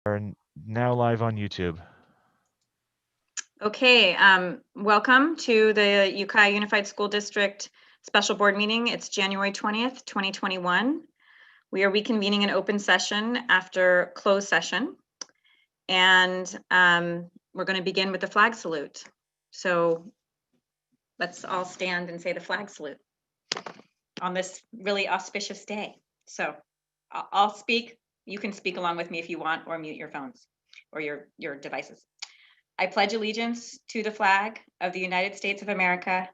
Are now live on YouTube. Okay, welcome to the Ukiah Unified School District Special Board Meeting. It's January 20th, 2021. We are reconvening an open session after closed session. And we're going to begin with the flag salute. So let's all stand and say the flag salute on this really auspicious day. So I'll speak. You can speak along with me if you want, or mute your phones or your devices. I pledge allegiance to the flag of the United States of America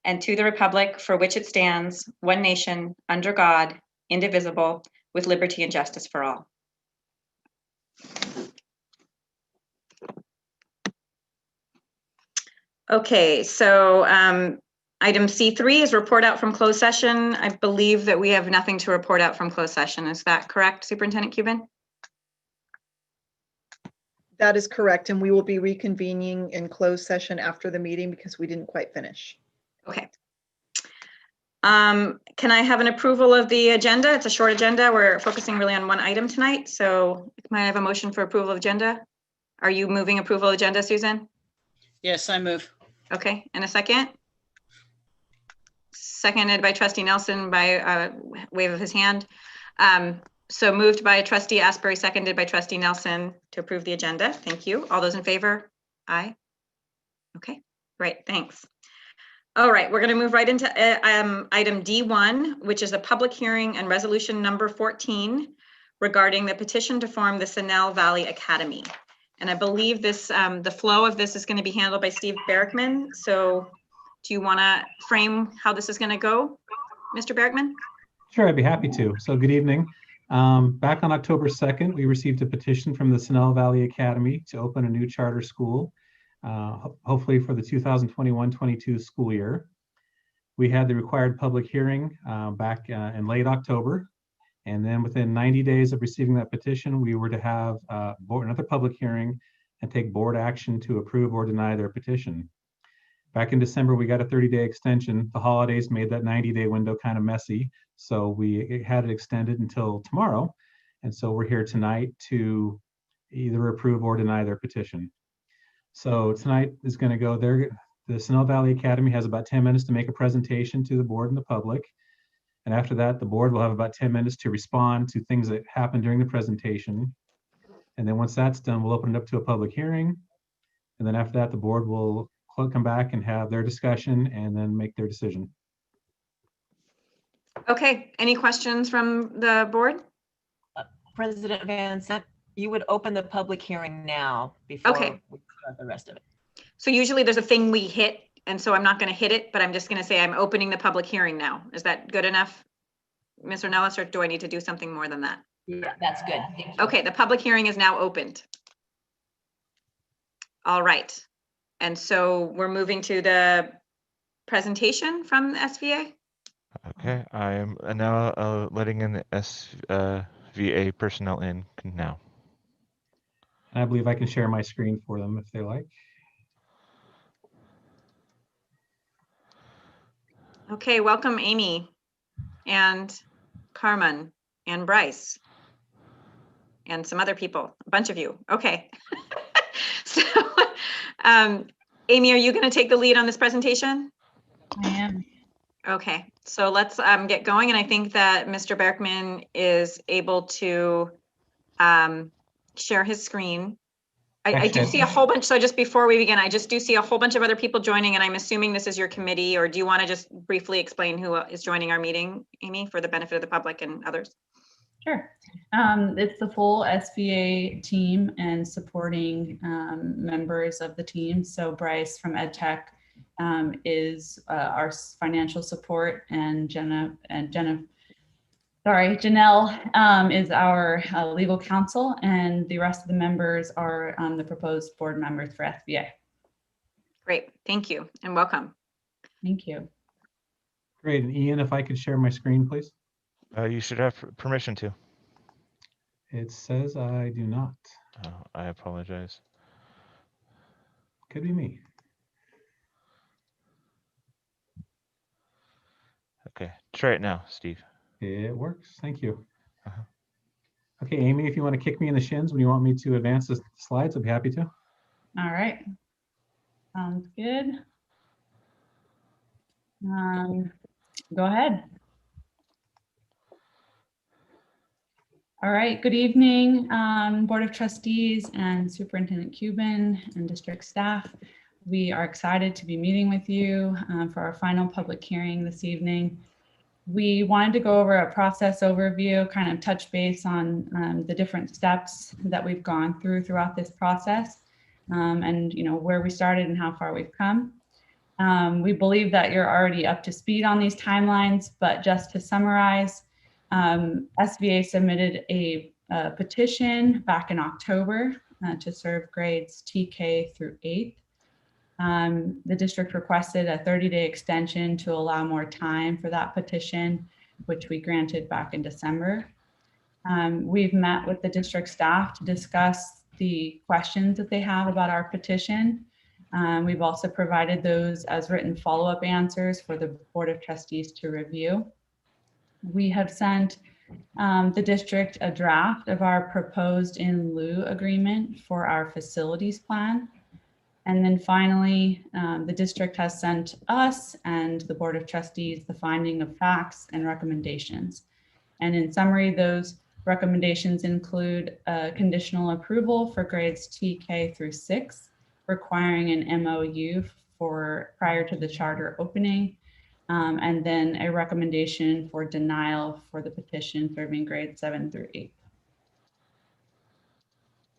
and to the republic for which it stands, one nation, under God, indivisible, with liberty and justice for all. Okay, so item C3 is report out from closed session. I believe that we have nothing to report out from closed session. Is that correct, Superintendent Cuban? That is correct, and we will be reconvening in closed session after the meeting because we didn't quite finish. Okay. Can I have an approval of the agenda? It's a short agenda. We're focusing really on one item tonight. So might I have a motion for approval of agenda? Are you moving approval of agenda, Susan? Yes, I move. Okay, and a second? Seconded by Trustee Nelson by wave of his hand. So moved by Trustee Asbury, seconded by Trustee Nelson to approve the agenda. Thank you. All those in favor? Aye. Okay, great, thanks. All right, we're going to move right into item D1, which is a public hearing and resolution number 14 regarding the petition to form the Cinahl Valley Academy. And I believe this, the flow of this is going to be handled by Steve Berkman. So do you want to frame how this is going to go, Mr. Berkman? Sure, I'd be happy to. So good evening. Back on October 2nd, we received a petition from the Cinahl Valley Academy to open a new charter school, hopefully for the 2021-22 school year. We had the required public hearing back in late October. And then within 90 days of receiving that petition, we were to have another public hearing and take board action to approve or deny their petition. Back in December, we got a 30-day extension. The holidays made that 90-day window kind of messy. So we had it extended until tomorrow. And so we're here tonight to either approve or deny their petition. So tonight is going to go there. The Cinahl Valley Academy has about 10 minutes to make a presentation to the board and the public. And after that, the board will have about 10 minutes to respond to things that happened during the presentation. And then once that's done, we'll open it up to a public hearing. And then after that, the board will come back and have their discussion and then make their decision. Okay, any questions from the board? President Van Sant, you would open the public hearing now before Okay. we start the rest of it. So usually there's a thing we hit, and so I'm not going to hit it, but I'm just going to say I'm opening the public hearing now. Is that good enough, Ms. Ornelas, or do I need to do something more than that? Yeah, that's good. Thank you. Okay, the public hearing is now opened. All right. And so we're moving to the presentation from the SVA. Okay, I am now letting in the SVA personnel in now. And I believe I can share my screen for them if they like. Okay, welcome Amy and Carmen and Bryce and some other people, a bunch of you. Okay. So, Amy, are you going to take the lead on this presentation? I am. Okay, so let's get going. And I think that Mr. Berkman is able to share his screen. I do see a whole bunch. So just before we begin, I just do see a whole bunch of other people joining, and I'm assuming this is your committee, or do you want to just briefly explain who is joining our meeting, Amy, for the benefit of the public and others? Sure. It's the full SVA team and supporting members of the team. So Bryce from EdTech is our financial support, and Janelle is our legal counsel, and the rest of the members are the proposed board members for SVA. Great, thank you, and welcome. Thank you. Great, and Ian, if I could share my screen, please. You should have permission to. It says I do not. Oh, I apologize. Could be me. Okay, try it now, Steve. It works, thank you. Okay, Amy, if you want to kick me in the shins when you want me to advance the slides, I'd be happy to. All right. Sounds good. Go ahead. All right, good evening, Board of Trustees and Superintendent Cuban and district staff. We are excited to be meeting with you for our final public hearing this evening. We wanted to go over a process overview, kind of touch base on the different steps that we've gone throughout this process, and where we started and how far we've come. We believe that you're already up to speed on these timelines, but just to summarize, SVA submitted a petition back in October to serve grades TK through 8th. The district requested a 30-day extension to allow more time for that petition, which we granted back in December. We've met with the district staff to discuss the questions that they have about our petition. We've also provided those as written follow-up answers for the Board of Trustees to review. We have sent the district a draft of our proposed in lieu agreement for our facilities plan. And then finally, the district has sent us and the Board of Trustees the finding of facts and recommendations. And in summary, those recommendations include conditional approval for grades TK through 6, requiring an MOU prior to the charter opening, and then a recommendation for denial for the petition serving grades 7 through 8.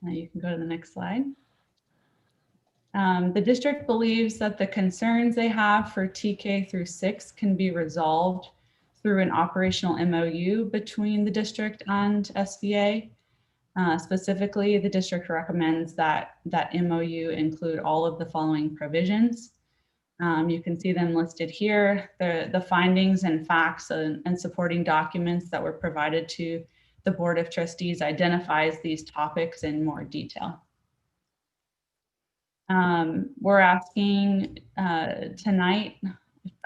Now you can go to the next slide. The district believes that the concerns they have for TK through 6 can be resolved through an operational MOU between the district and SVA. Specifically, the district recommends that MOU include all of the following provisions. You can see them listed here. The findings and facts and supporting documents that were provided to the Board of Trustees identifies these topics in more detail. We're asking tonight,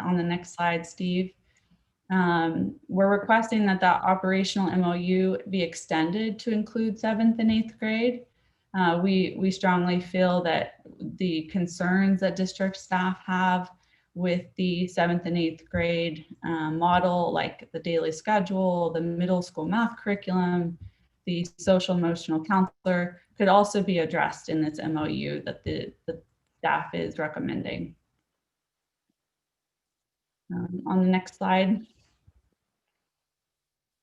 on the next slide, Steve, we're requesting that operational MOU be extended to include 7th and 8th grade. We strongly feel that the concerns that district staff have with the 7th and 8th grade model, like the daily schedule, the middle school math curriculum, the social emotional counselor, could also be addressed in this MOU that the staff is recommending. On the next slide.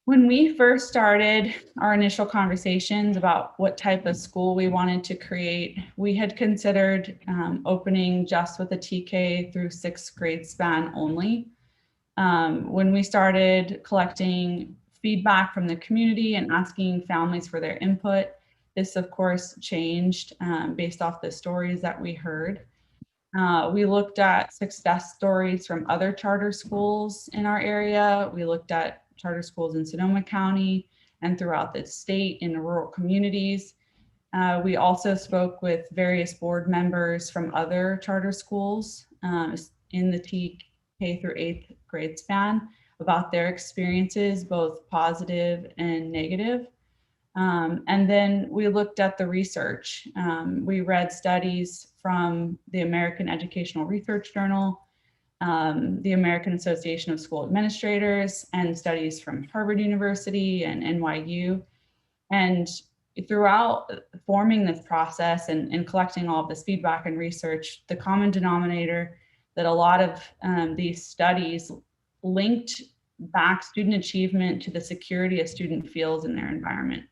When we first started our initial conversations about what type of school we wanted to create, we had considered opening just with a TK through 6th grade span only. When we started collecting feedback from the community and asking families for their input, this of course changed based off the stories that we heard. We looked at success stories from other charter schools in our area. We looked at charter schools in Sonoma County and throughout the state in rural communities. We also spoke with various board members from other charter schools in the TK through 8th grade span about their experiences, both positive and negative. And then we looked at the research. We read studies from the American Educational Research Journal, the American Association of School Administrators, and studies from Harvard University and NYU. And throughout forming this process and collecting all of this feedback and research, the common denominator that a lot of these studies linked back student achievement to the security a student feels in their environment.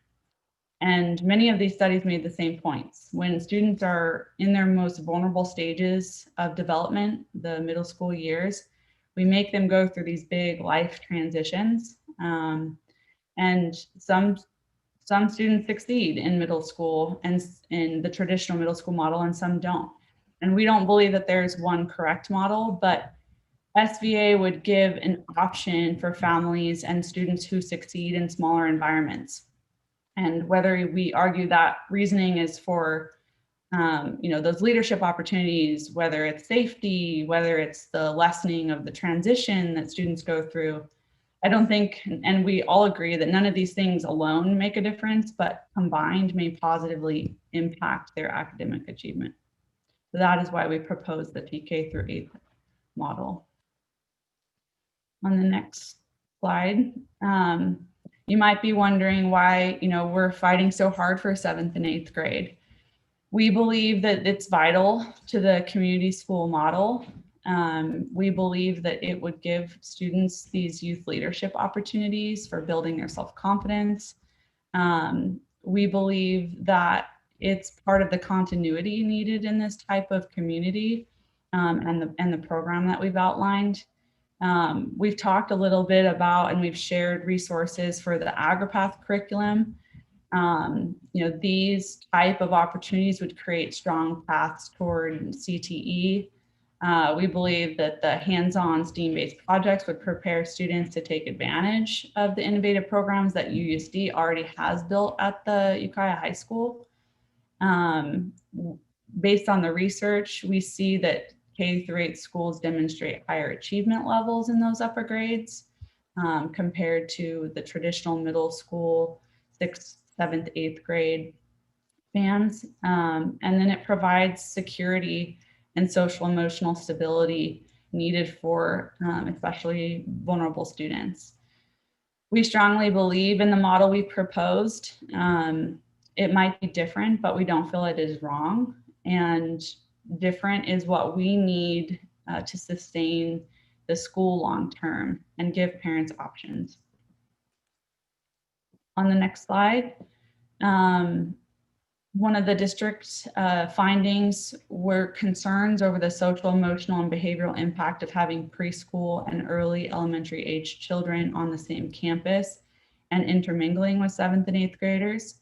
And many of these studies made the same points. When students are in their most vulnerable stages of development, the middle school years, we make them go through these big life transitions. And some students succeed in middle school and in the traditional middle school model, and some don't. And we don't believe that there's one correct model, but SVA would give an option for families and students who succeed in smaller environments. And whether we argue that reasoning is for, those leadership opportunities, whether it's safety, whether it's the lessening of the transition that students go through, I don't think, and we all agree that none of these things alone make a difference, but combined may positively impact their academic achievement. So that is why we propose the TK through 8th model. On the next slide, you might be wondering why, we're fighting so hard for 7th and 8th grade. We believe that it's vital to the community school model. We believe that it would give students these youth leadership opportunities for building their self-confidence. We believe that it's part of the continuity needed in this type of community and the program that we've outlined. We've talked a little bit about, and we've shared resources for the AgriPath curriculum. These type of opportunities would create strong paths toward CTE. We believe that the hands-on STEAM-based projects would prepare students to take advantage of the innovative programs that UUSD already has built at the Ukiah High School. Based on the research, we see that K through 8 schools demonstrate higher achievement levels in those upper grades compared to the traditional middle school 6th, 7th, 8th grade bands. And then it provides security and social emotional stability needed for especially vulnerable students. We strongly believe in the model we proposed. It might be different, but we don't feel it is wrong. And different is what we need to sustain the school long term and give parents options. On the next slide, one of the district's findings were concerns over the social, emotional, and behavioral impact of having preschool and early elementary age children on the same campus and intermingling with 7th and 8th graders.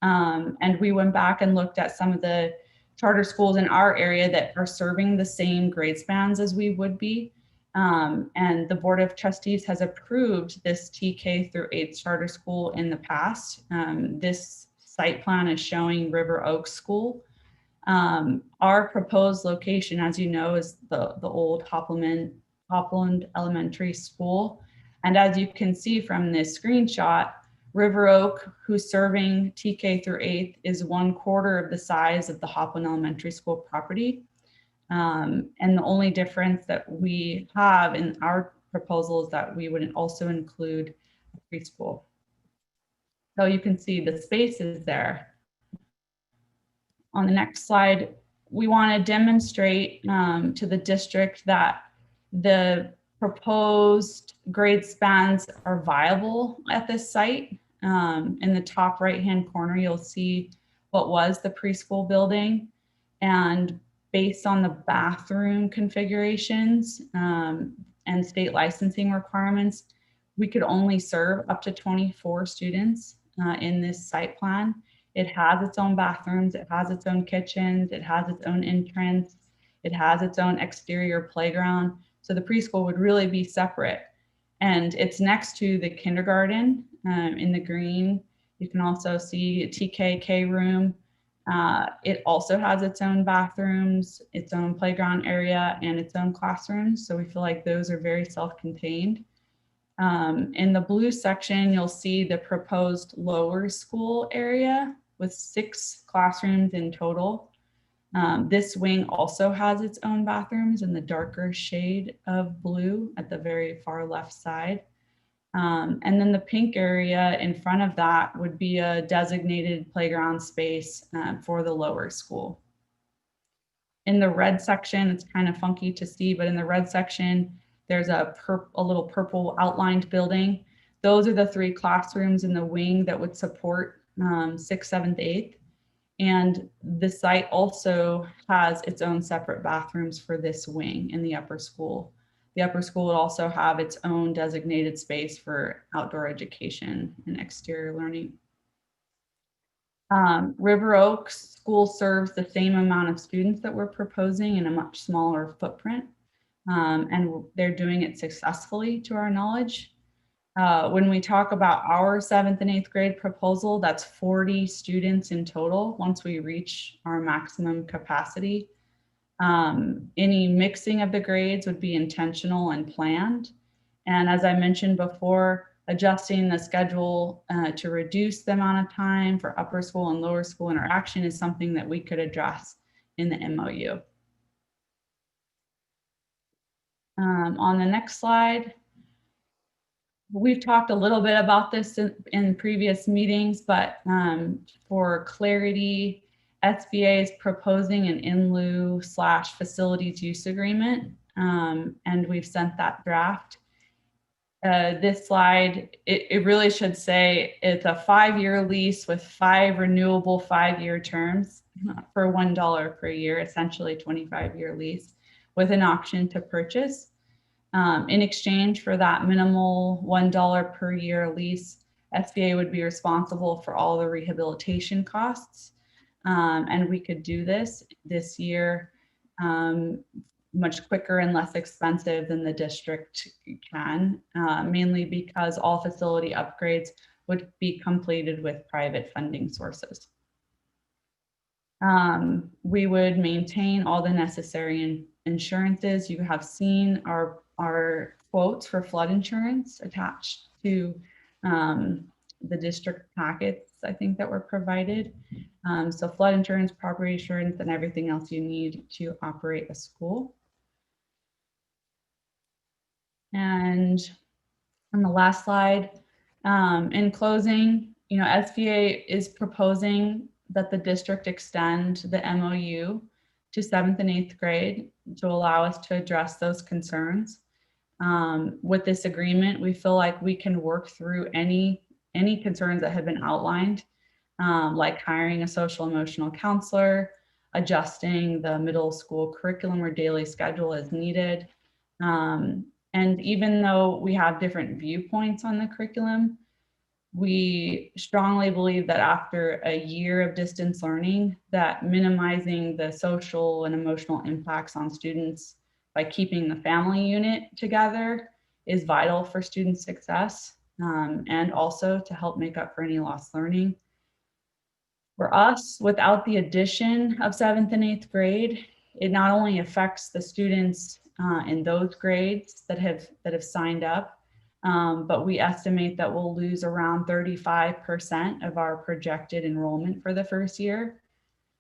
And we went back and looked at some of the charter schools in our area that are serving the same grade spans as we would be. And the Board of Trustees has approved this TK through 8th charter school in the past. This site plan is showing River Oaks School. Our proposed location, as you know, is the old Hoppland Elementary School. And as you can see from this screenshot, River Oak, who's serving TK through 8th, is 1/4 of the size of the Hoppland Elementary School property. And the only difference that we have in our proposal is that we would also include a preschool. So you can see the space is there. On the next slide, we want to demonstrate to the district that the proposed grade spans are viable at this site. In the top right-hand corner, you'll see what was the preschool building. And based on the bathroom configurations and state licensing requirements, we could only serve up to 24 students in this site plan. It has its own bathrooms, it has its own kitchens, it has its own entrance, it has its own exterior playground. So the preschool would really be separate. And it's next to the kindergarten in the green. You can also see a TKK room. It also has its own bathrooms, its own playground area, and its own classrooms. So we feel like those are very self-contained. In the blue section, you'll see the proposed lower school area with 6 classrooms in total. This wing also has its own bathrooms in the darker shade of blue at the very far left side. And then the pink area in front of that would be a designated playground space for the lower school. In the red section, it's kind of funky to see, but in the red section, there's a little purple outlined building. Those are the 3 classrooms in the wing that would support 6th, 7th, 8th. And the site also has its own separate bathrooms for this wing in the upper school. The upper school would also have its own designated space for outdoor education and exterior learning. River Oaks School serves the same amount of students that we're proposing in a much smaller footprint. And they're doing it successfully to our knowledge. When we talk about our 7th and 8th grade proposal, that's 40 students in total once we reach our maximum capacity. Any mixing of the grades would be intentional and planned. And as I mentioned before, adjusting the schedule to reduce the amount of time for upper school and lower school interaction is something that we could address in the MOU. On the next slide, we've talked a little bit about this in previous meetings, but for clarity, SBA is proposing an in lieu / facilities use agreement, and we've sent that draft. This slide, it really should say it's a 5-year lease with 5 renewable 5-year terms for $1 per year, essentially 25-year lease with an option to purchase. In exchange for that minimal $1 per year lease, SBA would be responsible for all the rehabilitation costs. And we could do this year much quicker and less expensive than the district can, mainly because all facility upgrades would be completed with private funding sources. We would maintain all the necessary insurances. You have seen our quotes for flood insurance attached to the district packets, I think, that were provided. So flood insurance, property insurance, and everything else you need to operate a school. And on the last slide, in closing, SBA is proposing that the district extend the MOU to 7th and 8th grade to allow us to address those concerns. With this agreement, we feel like we can work through any concerns that have been outlined, like hiring a social emotional counselor, adjusting the middle school curriculum or daily schedule as needed. And even though we have different viewpoints on the curriculum, we strongly believe that after a year of distance learning, that minimizing the social and emotional impacts on students by keeping the family unit together is vital for student success, and also to help make up for any lost learning. For us, without the addition of 7th and 8th grade, it not only affects the students in those grades that have signed up, but we estimate that we'll lose around 35% of our projected enrollment for the first year.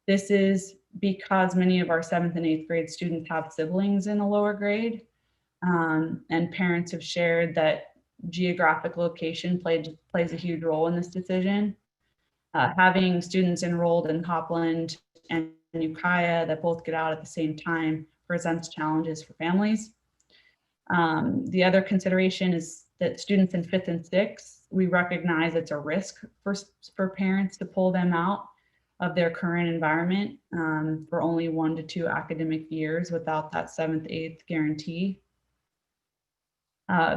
This is because many of our 7th and 8th grade students have siblings in a lower grade, and parents have shared that geographic location plays a huge role in this decision. Having students enrolled in Hoakland and Ukiah that both get out at the same time presents challenges for families. The other consideration is that students in 5th and 6th, we recognize it's a risk for parents to pull them out of their current environment for only 1 to 2 academic years without that 7th, 8th guarantee.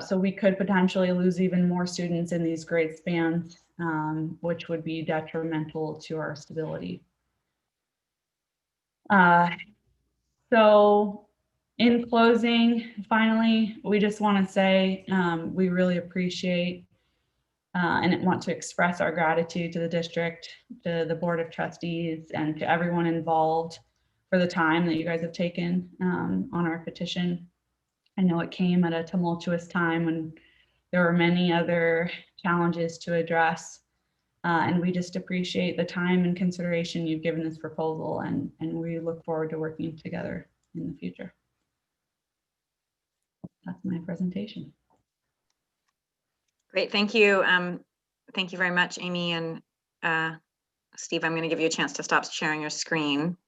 So we could potentially lose even more students in these grade spans, which would be detrimental to our stability. So in closing, finally, we just want to say we really appreciate and want to express our gratitude to the district, to the Board of Trustees, and to everyone involved for the time that you guys have taken on our petition. I know it came at a tumultuous time when there were many other challenges to address. And we just appreciate the time and consideration you've given this proposal, and we look forward to working together in the future. That's my presentation. Great, thank you. Thank you very much, Amy and Steve. I'm going to give you a chance to stop sharing your screen.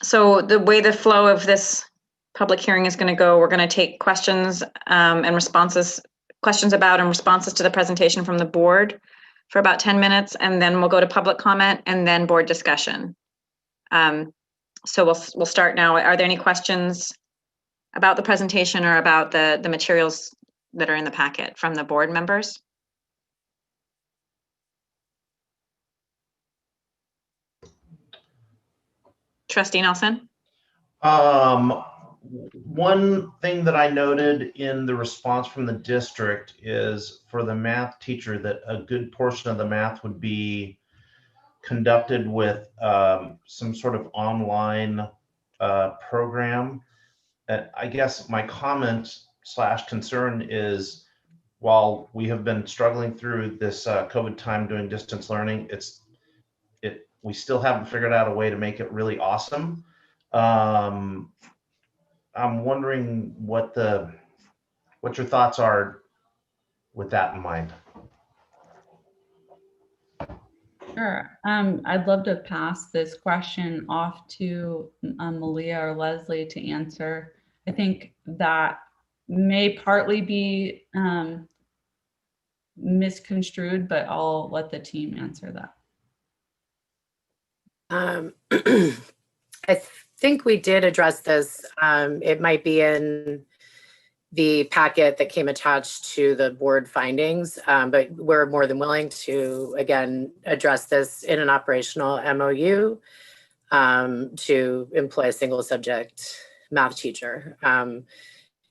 So the way the flow of this public hearing is going to go, we're going to take questions and responses, questions about and responses to the presentation from the board for about 10 minutes, and then we'll go to public comment and then board discussion. So we'll start now. Are there any questions about the presentation or about the materials that are in the packet from the board members? Trustee Nelson? One thing that I noted in the response from the district is for the math teacher that a good portion of the math would be conducted with some sort of online program. I guess my comment / concern is, while we have been struggling through this COVID time doing distance learning, we still haven't figured out a way to make it really awesome. I'm wondering what your thoughts are with that in mind. Sure. I'd love to pass this question off to Malia or Leslie to answer. I think that may partly be misconstrued, but I'll let the team answer that. I think we did address this. It might be in the packet that came attached to the board findings, but we're more than willing to, again, address this in an operational MOU to employ a single subject math teacher.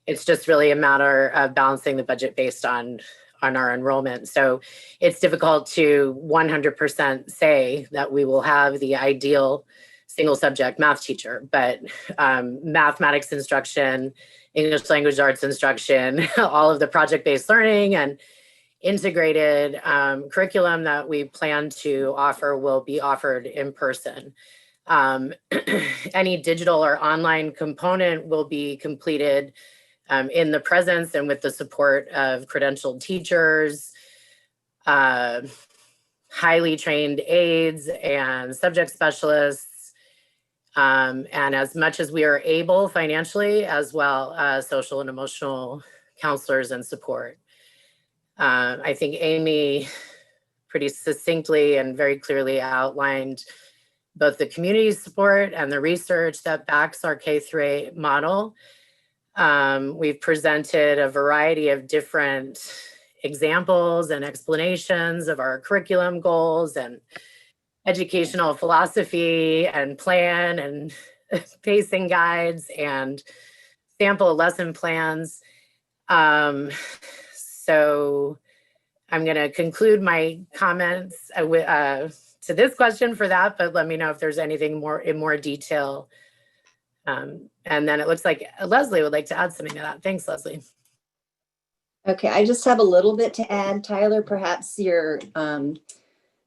It's just really a matter of balancing the budget based on our enrollment. So it's difficult to 100% say that we will have the ideal single subject math teacher, but mathematics instruction, English language arts instruction, all of the project-based learning and integrated curriculum that we plan to offer will be offered in person. Any digital or online component will be completed in the presence and with the support of credentialed teachers, highly trained aides and subject specialists, and as much as we are able financially, as well as social and emotional counselors and support. I think Amy pretty succinctly and very clearly outlined both the community support and the research that backs our K-8 model. We've presented a variety of different examples and explanations of our curriculum goals and educational philosophy and plan and pacing guides and sample lesson plans. So I'm going to conclude my comments to this question for that, but let me know if there's anything more in more detail. And then it looks like Leslie would like to add something to that. Thanks, Leslie. Okay, I just have a little bit to add, Tyler. Perhaps your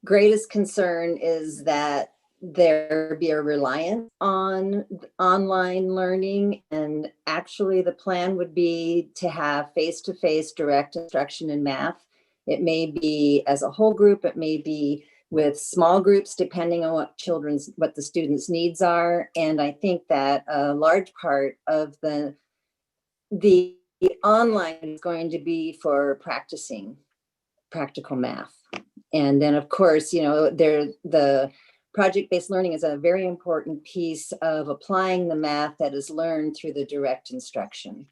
greatest concern is that there be a reliance on online learning, and actually the plan would be to have face-to-face direct instruction in math. It may be as a whole group, it may be with small groups, depending on what the students' needs are. And I think that a large part of the online is going to be for practicing practical math. And then, of course, you know, the project-based learning is a very important piece of applying the math that is learned through the direct instruction.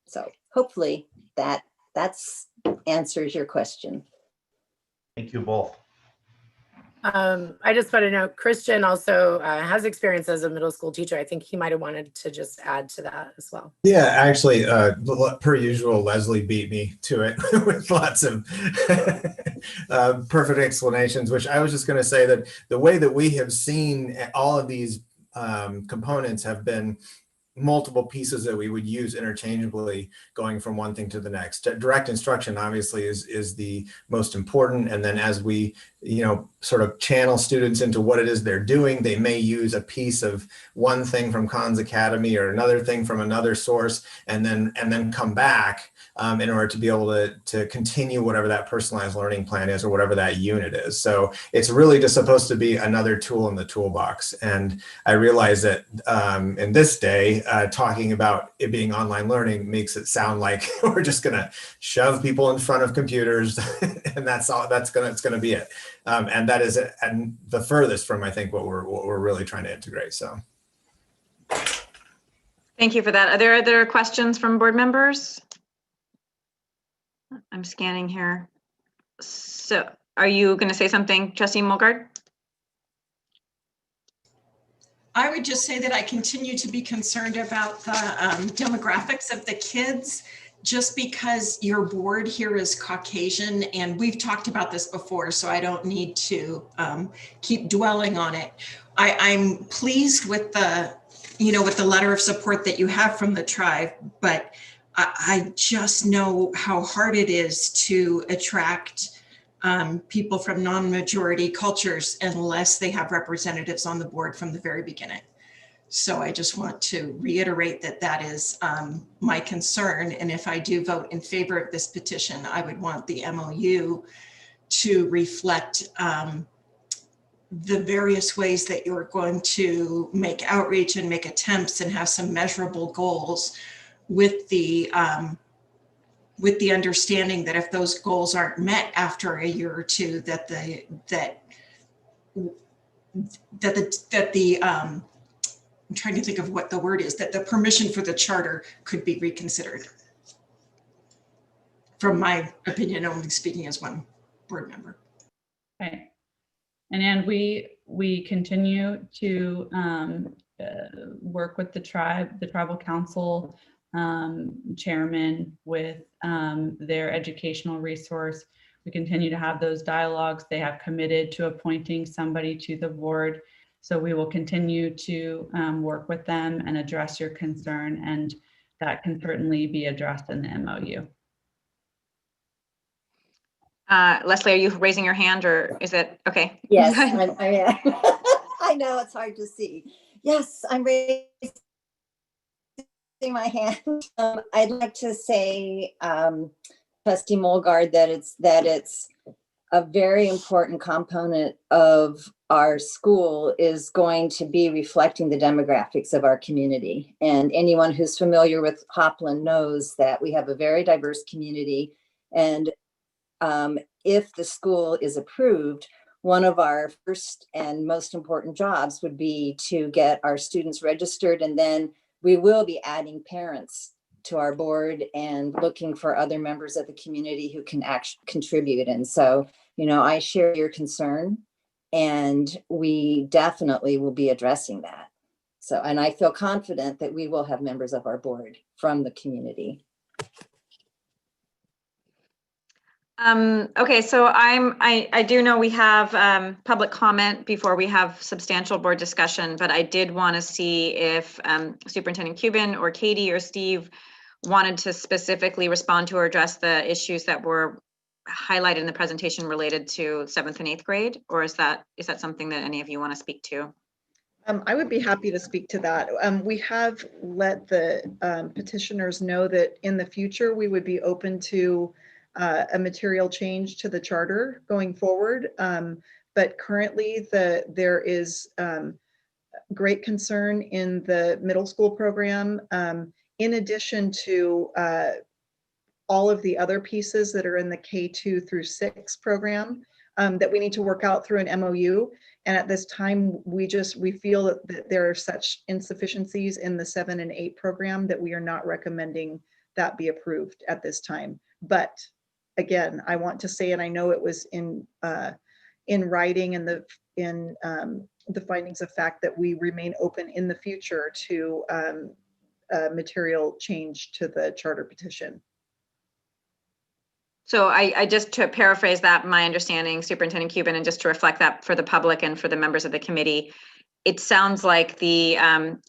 So hopefully that answers your question. Thank you both. I just want to know, Christian also has experience as a middle school teacher. I think he might have wanted to just add to that as well. Yeah, actually, per usual, Leslie beat me to it with lots of perfect explanations, which I was just going to say that the way that we have seen all of these components have been multiple pieces that we would use interchangeably going from one thing to the next. Direct instruction obviously is the most important, and then as we sort of channel students into what it is they're doing, they may use a piece of one thing from Khan's Academy or another thing from another source, and then come back in order to be able to continue whatever that personalized learning plan is or whatever that unit is. So it's really just supposed to be another tool in the toolbox. And I realize that in this day, talking about it being online learning makes it sound like we're just going to shove people in front of computers and that's all. It's going to be it. And that is the furthest from, I think, what we're really trying to integrate. So. Thank you for that. Are there other questions from board members? I'm scanning here. So are you going to say something, Trustee Mulgard? I would just say that I continue to be concerned about the demographics of the kids, just because your board here is Caucasian, and we've talked about this before, so I don't need to keep dwelling on it. I'm pleased with the with the letter of support that you have from the tribe, but I just know how hard it is to attract people from non-majority cultures unless they have representatives on the board from the very beginning. So I just want to reiterate that that is my concern. And if I do vote in favor of this petition, I would want the MOU to reflect the various ways that you're going to make outreach and make attempts and have some measurable goals with the understanding that if those goals aren't met after a year or two, that I'm trying to think of what the word is, that the permission for the charter could be reconsidered. From my opinion, only speaking as one board member. Okay. And we continue to work with the tribal council chairman with their educational resource. We continue to have those dialogues. They have committed to appointing somebody to the board. So we will continue to work with them and address your concern, and that can certainly be addressed in the MOU. Leslie, are you raising your hand, or is it okay? Yes, I know it's hard to see. Yes, I'm raising my hand. I'd like to say, Trustee Mulgard, that it's a very important component of our school is going to be reflecting the demographics of our community. And anyone who's familiar with Hoakland knows that we have a very diverse community. And if the school is approved, one of our first and most important jobs would be to get our students registered, and then we will be adding parents to our board and looking for other members of the community who can actually contribute. And so, I share your concern, and we definitely will be addressing that. So, and I feel confident that we will have members of our board from the community. Okay, so I do know we have public comment before we have substantial board discussion, but I did want to see if Superintendent Cuban or Katie or Steve wanted to specifically respond to or address the issues that were highlighted in the presentation related to 7th and 8th grade, or is that something that any of you want to speak to? I would be happy to speak to that. We have let the petitioners know that in the future we would be open to a material change to the charter going forward. But currently there is great concern in the middle school program, in addition to all of the other pieces that are in the K2 through 6 program that we need to work out through an MOU. And at this time, we feel that there are such insufficiencies in the 7 and 8 program that we are not recommending that be approved at this time. But again, I want to say, and I know it was in writing in the findings of fact, that we remain open in the future to material change to the charter petition. So I just, to paraphrase that, my understanding, Superintendent Cuban, and just to reflect that for the public and for the members of the committee, it sounds like the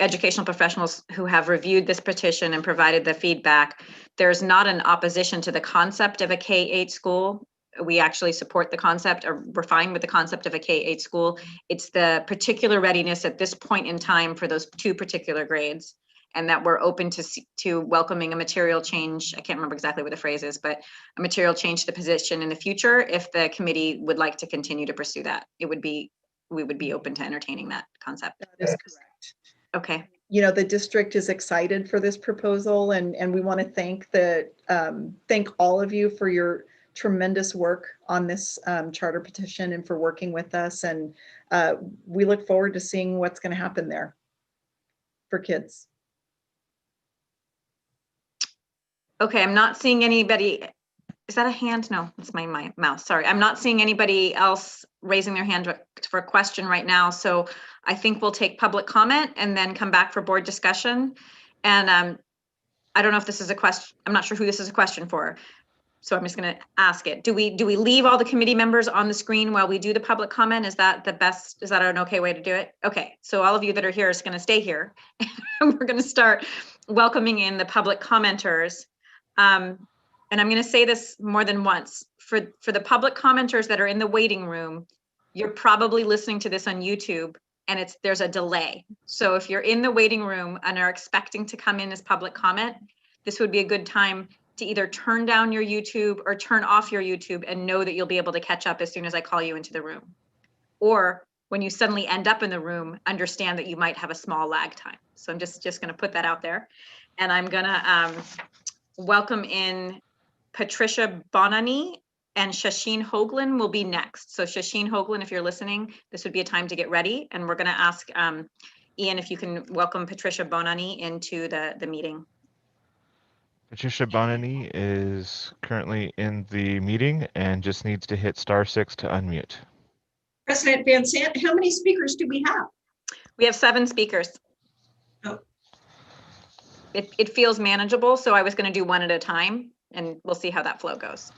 educational professionals who have reviewed this petition and provided the feedback, there's not an opposition to the concept of a K-8 school. We actually support the concept, or we're fine with the concept of a K-8 school. It's the particular readiness at this point in time for those 2 particular grades, and that we're open to welcoming a material change. I can't remember exactly what the phrase is, but a material change to the position in the future if the committee would like to continue to pursue that. We would be open to entertaining that concept. That is correct. Okay. The district is excited for this proposal, and we want to thank all of you for your tremendous work on this charter petition and for working with us. And we look forward to seeing what's going to happen there for kids. Okay, I'm not seeing anybody. Is that a hand? No, it's my mouse. Sorry, I'm not seeing anybody else raising their hand for a question right now. So I think we'll take public comment and then come back for board discussion. And I don't know if this is a question. I'm not sure who this is a question for. So I'm just going to ask it. Do we leave all the committee members on the screen while we do the public comment? Is that the best? Is that an okay way to do it? Okay. So all of you that are here is going to stay here. And we're going to start welcoming in the public commenters. And I'm going to say this more than once. For the public commenters that are in the waiting room, you're probably listening to this on YouTube and there's a delay. So if you're in the waiting room and are expecting to come in as public comment, this would be a good time to either turn down your YouTube or turn off your YouTube and know that you'll be able to catch up as soon as I call you into the room. Or when you suddenly end up in the room, understand that you might have a small lag time. So I'm just going to put that out there. And I'm going to welcome in Patricia Bonani, and Shashin Hoakland will be next. So Shashin Hoakland, if you're listening, this would be a time to get ready. And we're going to ask Ian if you can welcome Patricia Bonani into the meeting. Patricia Bonani is currently in the meeting and just needs to hit *6 to unmute. President Van Sant, how many speakers do we have? We have 7 speakers. Oh. It feels manageable, so I was going to do one at a time, and we'll see how that flow goes.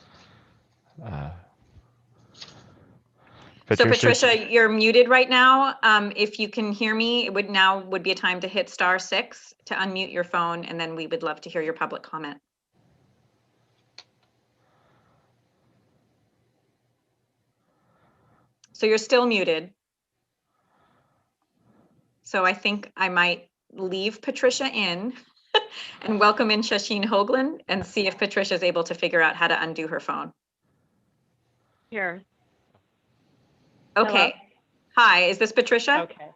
So Patricia, you're muted right now. If you can hear me, it would be a time to hit *6 to unmute your phone, and then we would love to hear your public comment. So you're still muted. So I think I might leave Patricia in and welcome in Shashin Hoakland and see if Patricia is able to figure out how to undo her phone. Here. Okay. Hello? Hi, is this Patricia? Okay.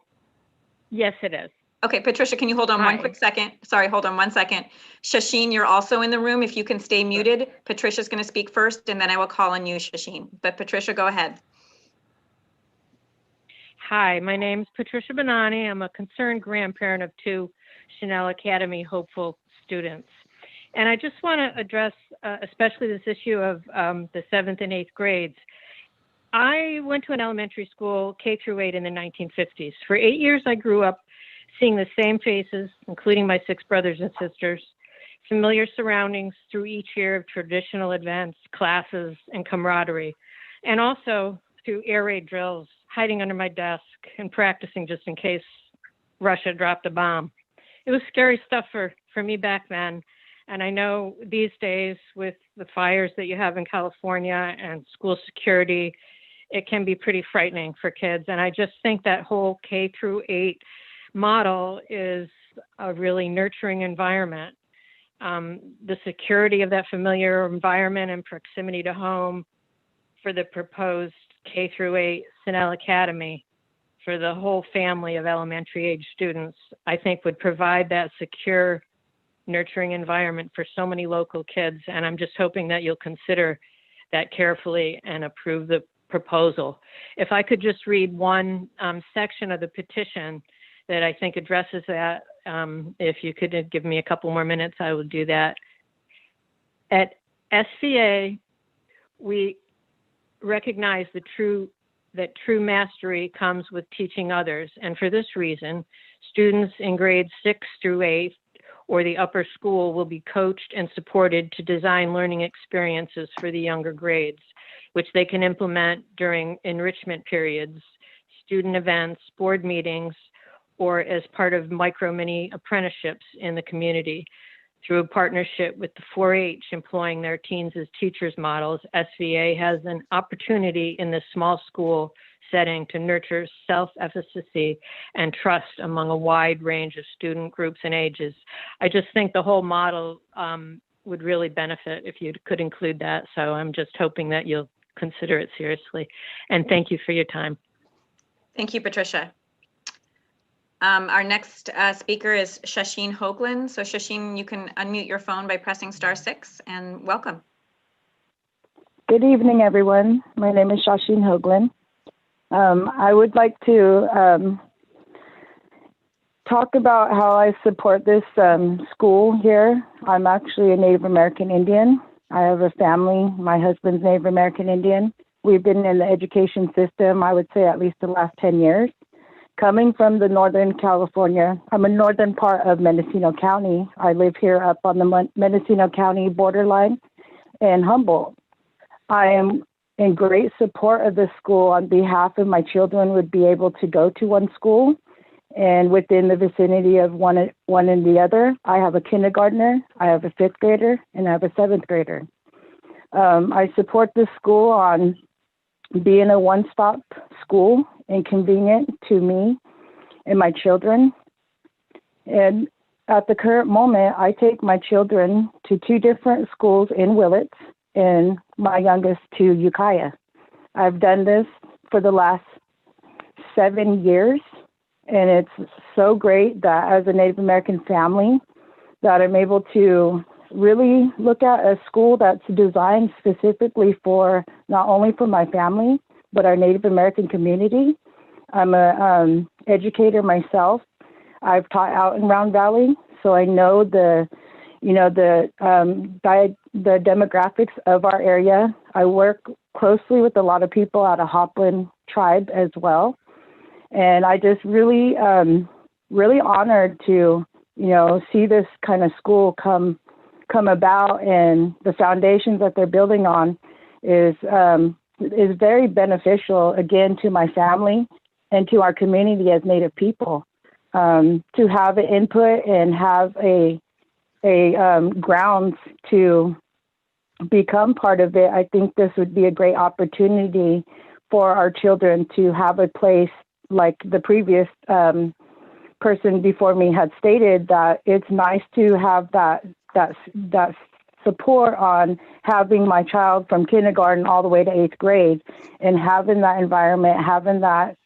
Yes, it is. Okay, Patricia, can you hold on one quick second? Sorry, hold on 1 second. Shashin, you're also in the room. If you can stay muted, Patricia's going to speak first, and then I will call on you, Shashin. But Patricia, go ahead. Hi, my name is Patricia Bonani. I'm a concerned grandparent of 2 Cinahl Academy hopeful students. And I just want to address especially this issue of the 7th and 8th grades. I went to an elementary school K through 8 in the 1950s. For 8 years, I grew up seeing the same faces, including my 6 brothers and sisters, familiar surroundings through each year of traditional events, classes, and camaraderie, and also through air raid drills, hiding under my desk and practicing just in case Russia dropped a bomb. It was scary stuff for me back then. And I know these days with the fires that you have in California and school security, it can be pretty frightening for kids. And I just think that whole K through 8 model is a really nurturing environment. The security of that familiar environment and proximity to home for the proposed K through 8 Cinahl Academy for the whole family of elementary age students, I think would provide that secure, nurturing environment for so many local kids. And I'm just hoping that you'll consider that carefully and approve the proposal. If I could just read one section of the petition that I think addresses that, if you could give me a couple more minutes, I would do that. At SVA, we recognize that true mastery comes with teaching others. And for this reason, students in grades 6 through 8 or the upper school will be coached and supported to design learning experiences for the younger grades, which they can implement during enrichment periods, student events, board meetings, or as part of micro-mini apprenticeships in the community. Through a partnership with the 4-H employing their teens as teachers models, SVA has an opportunity in this small school setting to nurture self-efficacy and trust among a wide range of student groups and ages. I just think the whole model would really benefit if you could include that. So I'm just hoping that you'll consider it seriously. And thank you for your time. Thank you, Patricia. Our next speaker is Shashin Hoakland. So Shashin, you can unmute your phone by pressing *6 and welcome. Good evening, everyone. My name is Shashin Hoakland. I would like to talk about how I support this school here. I'm actually a Native American Indian. I have a family. My husband's Native American Indian. We've been in the education system, I would say, at least the last 10 years. Coming from the Northern California, I'm a northern part of Mendocino County. I live here up on the Mendocino County borderline. and Humboldt. I am in great support of this school. On behalf of my children would be able to go to one school and within the vicinity of one and the other. I have a kindergartner, I have a 5th grader, and I have a 7th grader. I support this school on being a one-stop school and convenient to me and my children. And at the current moment, I take my children to 2 different schools in Willits and my youngest to Ukiah. I've done this for the last 7 years, and it's so great that as a Native American family that I'm able to really look at a school that's designed specifically for not only for my family, but our Native American community. I'm a educator myself. I've taught out in Round Valley, so I know the demographics of our area. I work closely with a lot of people out of Hoakland tribe as well. And I just really, really honored to, see this kind of school come about, and the foundations that they're building on is very beneficial, again, to my family and to our community as Native people. To have an input and have a grounds to become part of it, I think this would be a great opportunity for our children to have a place like the previous person before me had stated, that it's nice to have that support on having my child from kindergarten all the way to 8th grade, and having that environment, having that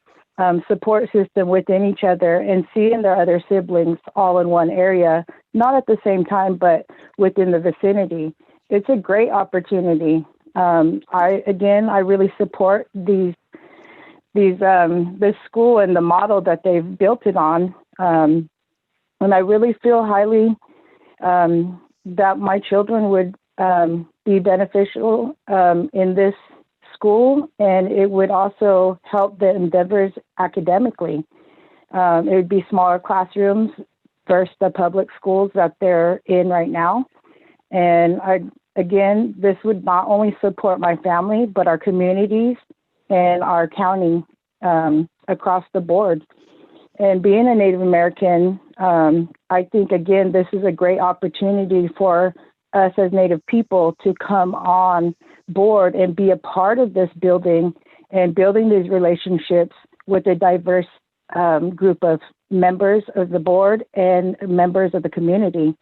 support system within each other, and seeing their other siblings all in one area, not at the same time, but within the vicinity. It's a great opportunity. I really support this school and the model that they've built it on. And I really feel highly that my children would be beneficial in this school, and it would also help the endeavors academically. It would be smaller classrooms versus the public schools that they're in right now. And this would not only support my family, but our communities and our county across the board. And being a Native American, I think, again, this is a great opportunity for us as Native people to come on board and be a part of this building and building these relationships with a diverse group of members of the board and members of the community.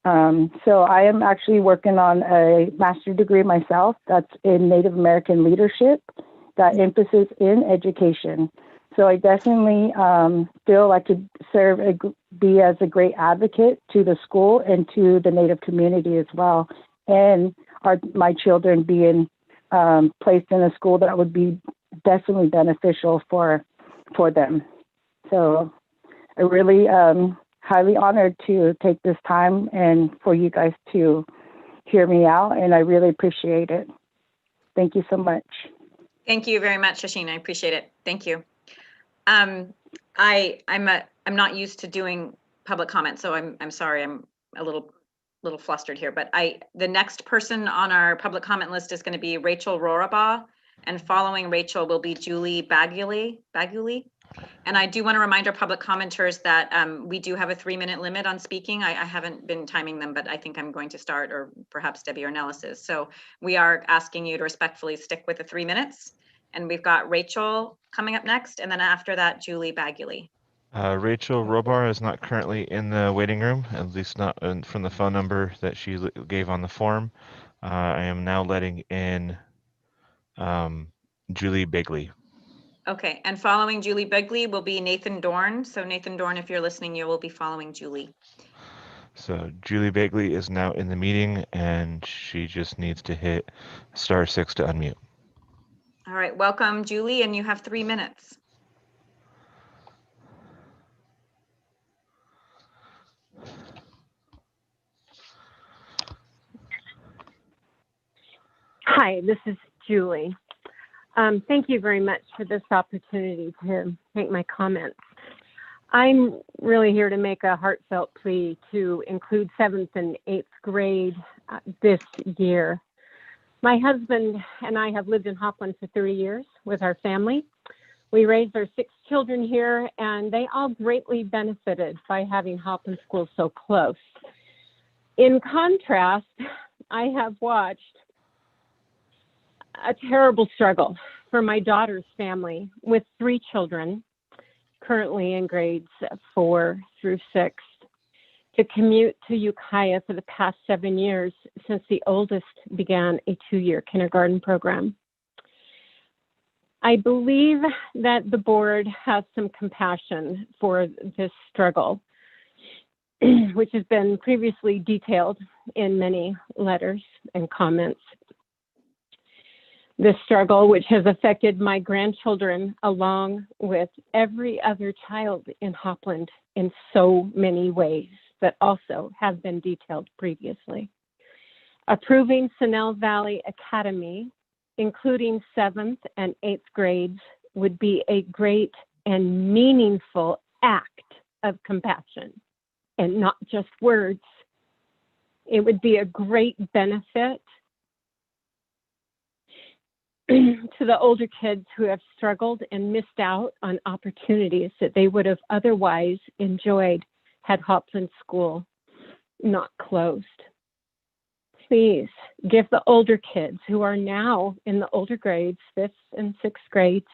So I am actually working on a master's degree myself that's in Native American leadership, that emphasis in education. So I definitely feel I could be as a great advocate to the school and to the Native community as well. And my children being placed in a school that would be definitely beneficial for them. So I really highly honored to take this time and for you guys to hear me out, and I really appreciate it. Thank you so much. Thank you very much, Shashin. I appreciate it. Thank you. I'm not used to doing public comment, so I'm sorry. I'm a little flustered here, but the next person on our public comment list is going to be Rachel Rorabaugh, and following Rachel will be Julie Baguli. And I do want to remind our public commenters that we do have a 3-minute limit on speaking. I haven't been timing them, but I think I'm going to start, or perhaps Debbie or Nellis is. So we are asking you to respectfully stick with the 3 minutes. And we've got Rachel coming up next, and then after that, Julie Baguli. Rachel Robar is not currently in the waiting room, at least not from the phone number that she gave on the form. I am now letting in Julie Bigley. Okay, and following Julie Bigley will be Nathan Dorn. So Nathan Dorn, if you're listening, you will be following Julie. So Julie Bigley is now in the meeting, and she just needs to hit *6 to unmute. All right, welcome, Julie, and you have 3 minutes. Hi, this is Julie. Thank you very much for this opportunity to make my comments. I'm really here to make a heartfelt plea to include 7th and 8th grade this year. My husband and I have lived in Hoakland for 30 years with our family. We raised our 6 children here, and they all greatly benefited by having Hoakland schools so close. In contrast, I have watched a terrible struggle for my daughter's family with 3 children, currently in grades 4 through 6, to commute to Ukiah for the past 7 years since the oldest began a 2-year kindergarten program. I believe that the board has some compassion for this struggle, which has been previously detailed in many letters and comments. This struggle, which has affected my grandchildren along with every other child in Hoakland in so many ways that also have been detailed previously. Approving Cinahl Valley Academy, including 7th and 8th grades, would be a great and meaningful act of compassion and not just words. It would be a great benefit to the older kids who have struggled and missed out on opportunities that they would have otherwise enjoyed had Hoakland School not closed. Please give the older kids who are now in the older grades, 5th and 6th grades,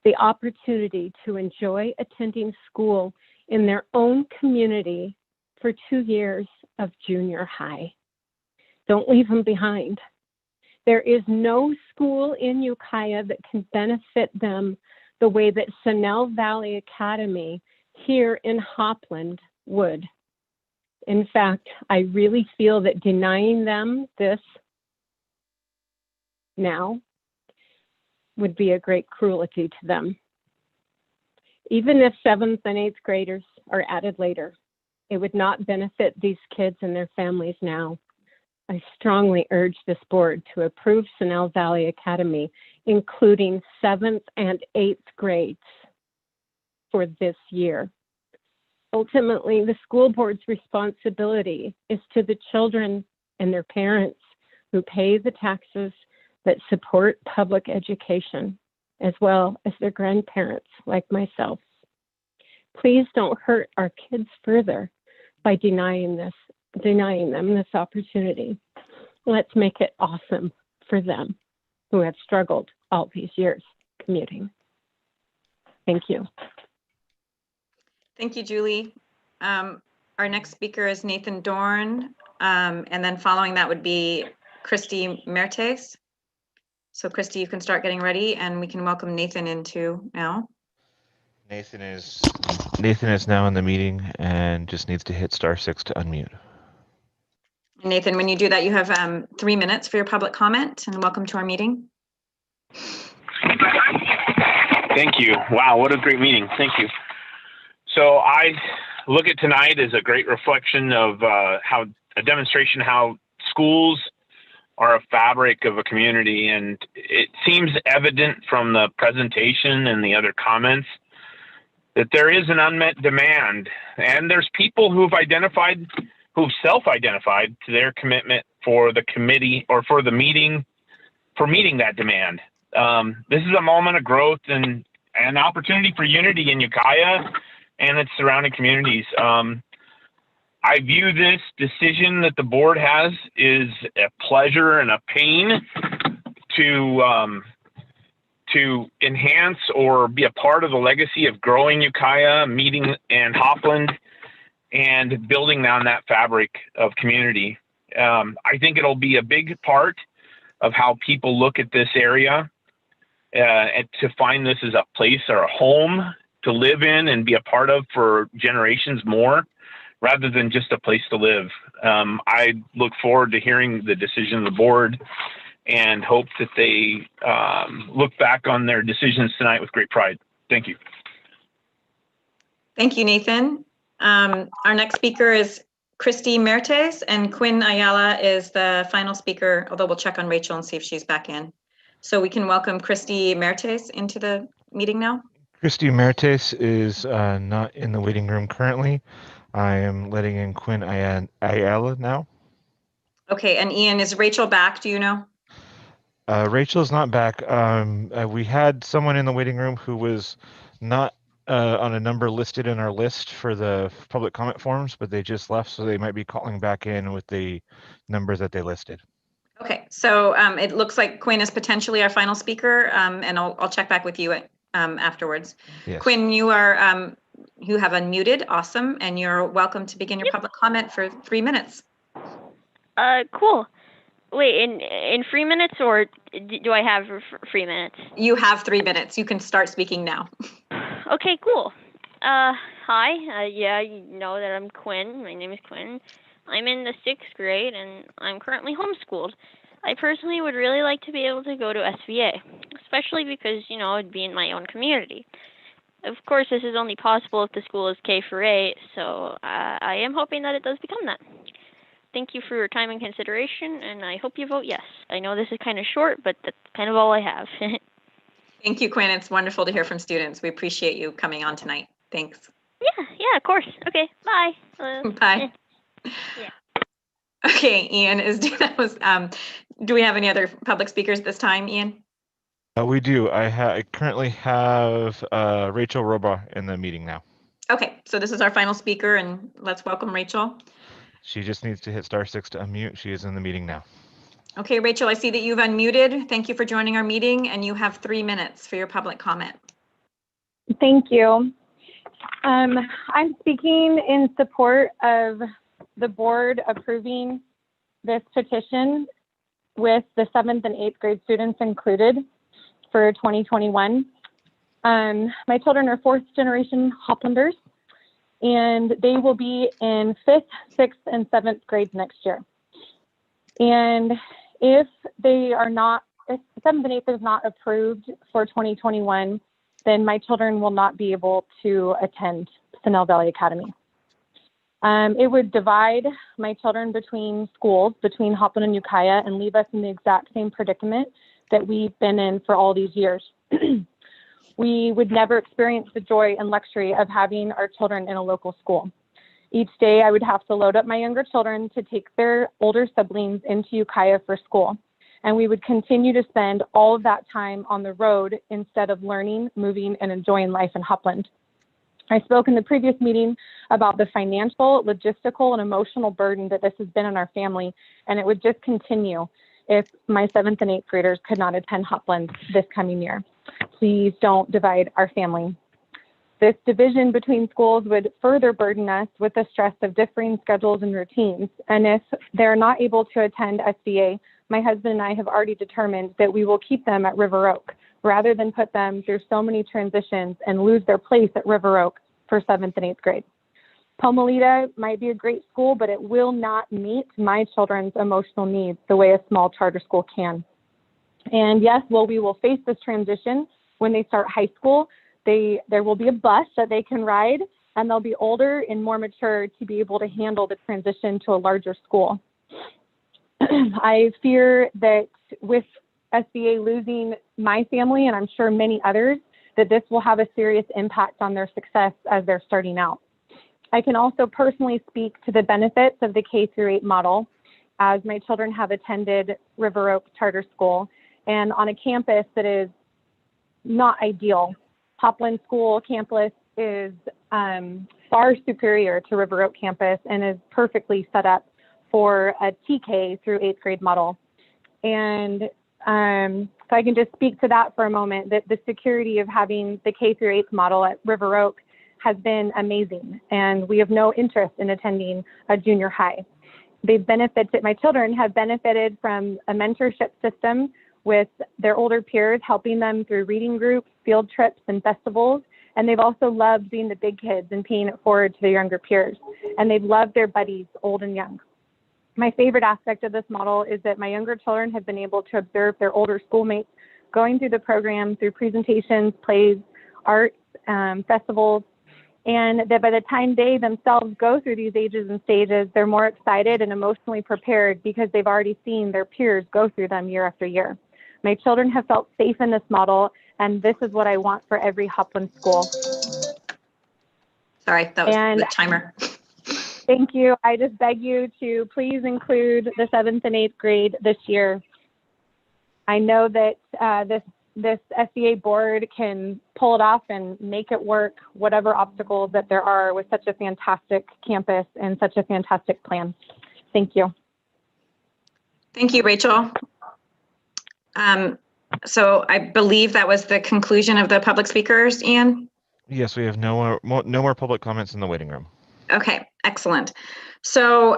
the opportunity to enjoy attending school in their own community for 2 years of junior high. Don't leave them behind. There is no school in Ukiah that can benefit them the way that Cinahl Valley Academy here in Hoakland would. In fact, I really feel that denying them this now would be a great cruelty to them. Even if 7th and 8th graders are added later, it would not benefit these kids and their families now. I strongly urge this board to approve Cinahl Valley Academy, including 7th and 8th grades for this year. Ultimately, the school board's responsibility is to the children and their parents who pay the taxes that support public education, as well as their grandparents like myself. Please don't hurt our kids further by denying them this opportunity. Let's make it awesome for them who have struggled all these years commuting. Thank you. Thank you, Julie. Our next speaker is Nathan Dorn, and then following that would be Christy Mertes. So Christy, you can start getting ready and we can welcome Nathan into now. Nathan is now in the meeting and just needs to hit *6 to unmute. Nathan, when you do that, you have 3 minutes for your public comment, and welcome to our meeting. Thank you. Wow, what a great meeting. Thank you. So I look at tonight as a great reflection of how a demonstration how schools are a fabric of a community, and it seems evident from the presentation and the other comments that there is an unmet demand, and there's people who've self-identified to their commitment for the committee or for the meeting, for meeting that demand. This is a moment of growth and an opportunity for unity in Ukiah and its surrounding communities. I view this decision that the board has is a pleasure and a pain to enhance or be a part of the legacy of growing Ukiah, meeting and Hoakland, and building on that fabric of community. I think it'll be a big part of how people look at this area and to find this as a place or a home to live in and be a part of for generations more, rather than just a place to live. I look forward to hearing the decision of the board and hope that they look back on their decisions tonight with great pride. Thank you. Thank you, Nathan. Our next speaker is Christy Mertes, and Quinn Ayala is the final speaker, although we'll check on Rachel and see if she's back in. So we can welcome Christy Mertes into the meeting now. Christy Mertes is not in the waiting room currently. I am letting in Quinn Ayala now. Okay, and Ian, is Rachel back? Do you know? Rachel's not back. We had someone in the waiting room who was not on a number listed in our list for the public comment forms, but they just left, so they might be calling back in with the numbers that they listed. Okay, so it looks like Quinn is potentially our final speaker, and I'll check back with you afterwards. Yes. Quinn, you are you have unmuted. Awesome, and you're welcome to begin your public comment for 3 minutes. Cool. Wait, in 3 minutes, or do I have 3 minutes? You have 3 minutes. You can start speaking now. Okay, cool. Hi. Yeah, you know that I'm Quinn. My name is Quinn. I'm in the 6th grade, and I'm currently homeschooled. I personally would really like to be able to go to SVA, especially because, you know, it'd be in my own community. Of course, this is only possible if the school is K-8, so I am hoping that it does become that. Thank you for your time and consideration, and I hope you vote yes. I know this is kind of short, but that's kind of all I have. Thank you, Quinn. It's wonderful to hear from students. We appreciate you coming on tonight. Thanks. Yeah, of course. Okay, bye. Bye. Yeah. Okay, Ian, do we have any other public speakers this time, Ian? We do. I currently have Rachel Roba in the meeting now. Okay, so this is our final speaker, and let's welcome Rachel. She just needs to hit *6 to unmute. She is in the meeting now. Okay, Rachel, I see that you've unmuted. Thank you for joining our meeting, and you have 3 minutes for your public comment. Thank you. I'm speaking in support of the board approving this petition with the 7th and 8th grade students included for 2021. My children are 4th generation Hoaplanders, and they will be in 5th, 6th, and 7th grades next year. And if they are not, if 7th and 8th is not approved for 2021, then my children will not be able to attend Cinahl Valley Academy. It would divide my children between schools, between Hoapland and Ukiah, and leave us in the exact same predicament that we've been in for all these years. We would never experience the joy and luxury of having our children in a local school. Each day I would have to load up my younger children to take their older siblings into Ukiah for school. And we would continue to spend all of that time on the road instead of learning, moving, and enjoying life in Hoapland. I spoke in the previous meeting about the financial, logistical, and emotional burden that this has been on our family, and it would just continue if my 7th and 8th graders could not attend Hoapland this coming year. Please don't divide our family. This division between schools would further burden us with the stress of differing schedules and routines. And if they're not able to attend SVA, my husband and I have already determined that we will keep them at River Oak rather than put them through so many transitions and lose their place at River Oak for 7th and 8th grade. Pomalita might be a great school, but it will not meet my children's emotional needs the way a small charter school can. And yes, well, we will face this transition when they start high school. There will be a bus that they can ride, and they'll be older and more mature to be able to handle the transition to a larger school. I fear that with SVA losing my family, and I'm sure many others, that this will have a serious impact on their success as they're starting out. I can also personally speak to the benefits of the K-8 model, as my children have attended River Oak Charter School, and on a campus that is not ideal. Hoapland School campus is far superior to River Oak campus and is perfectly set up for a TK through 8th grade model. And so I can just speak to that for a moment, that the security of having the K-8 model at River Oak has been amazing, and we have no interest in attending a junior high. My children have benefited from a mentorship system with their older peers, helping them through reading groups, field trips, and festivals. And they've also loved being the big kids and paying it forward to their younger peers. And they've loved their buddies, old and young. My favorite aspect of this model is that my younger children have been able to observe their older schoolmates going through the program through presentations, plays, arts, festivals, and that by the time they themselves go through these ages and stages, they're more excited and emotionally prepared because they've already seen their peers go through them year after year. My children have felt safe in this model, and this is what I want for every Hoapland school. Sorry, that was the timer. Thank you. I just beg you to please include the 7th and 8th grade this year. I know that this SBA board can pull it off and make it work, whatever obstacles that there are with such a fantastic campus and such a fantastic plan. Thank you. Thank you, Rachel. So I believe that was the conclusion of the public speakers, Ian? Yes, we have no more public comments in the waiting room. Okay, excellent. So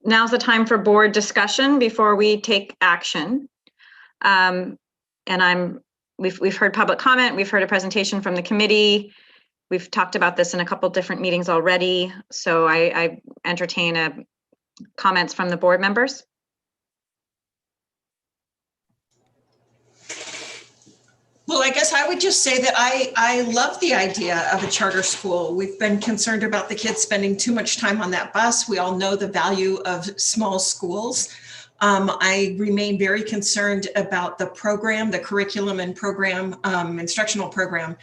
now's the time for board discussion before we take action. And we've heard public comment, we've heard a presentation from the committee. We've talked about this in a couple different meetings already. So I entertain comments from the board members. Well, I guess I would just say that I love the idea of a charter school. We've been concerned about the kids spending too much time on that bus. We all know the value of small schools. I remain very concerned about the program, the curriculum and program, instructional program,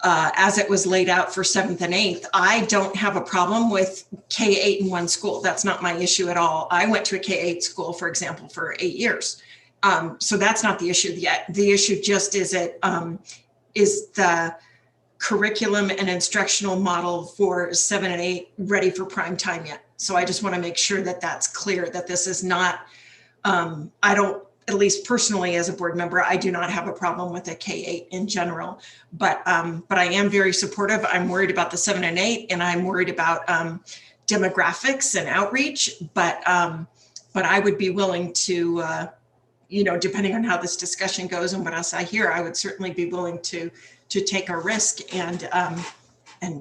as it was laid out for 7th and 8th. I don't have a problem with K-8 in one school. That's not my issue at all. I went to a K-8 school, for example, for 8 years. So that's not the issue yet. The issue just is is the curriculum and instructional model for 7 and 8 ready for prime time yet? So I just want to make sure that that's clear, that this is not, I don't, at least personally as a board member, I do not have a problem with a K-8 in general, but I am very supportive. I'm worried about the 7 and 8, and I'm worried about demographics and outreach, but I would be willing to, you know, depending on how this discussion goes and what else I hear, I would certainly be willing to take a risk and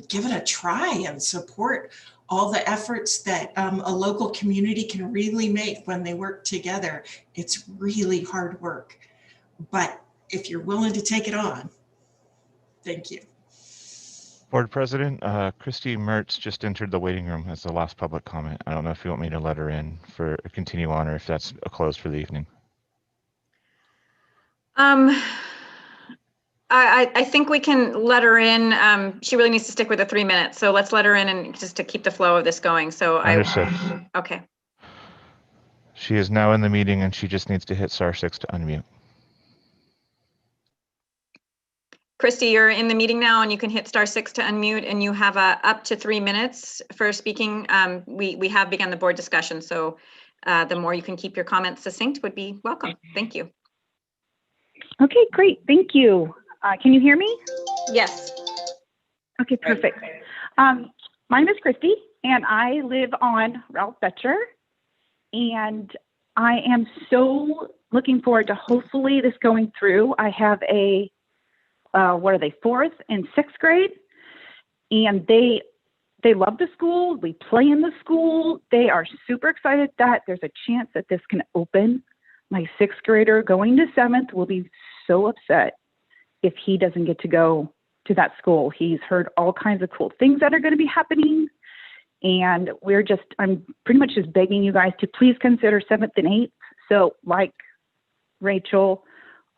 give it a try and support all the efforts that a local community can really make when they work together. It's really hard work, but if you're willing to take it on, thank you. Board President, Christy Mertz just entered the waiting room as the last public comment. I don't know if you want me to let her in for continue on or if that's closed for the evening. I think we can let her in. She really needs to stick with the 3 minutes. So let's let her in and just to keep the flow of this going. So Understood. Okay. She is now in the meeting and she just needs to hit *6 to unmute. Christy, you're in the meeting now and you can hit *6 to unmute, and you have up to 3 minutes for speaking. We have begun the board discussion. So the more you can keep your comments succinct would be welcome. Thank you. Okay, great. Thank you. Can you hear me? Yes. Okay, perfect. My name is Christy, and I live on Ralph Betcher, and I am so looking forward to hopefully this going through. I have a, what are they, 4th and 6th grade, and they love the school. We play in the school. They are super excited that there's a chance that this can open. My 6th grader going to 7th will be so upset if he doesn't get to go to that school. He's heard all kinds of cool things that are going to be happening. And I'm pretty much just begging you guys to please consider 7th and 8th. So like Rachel,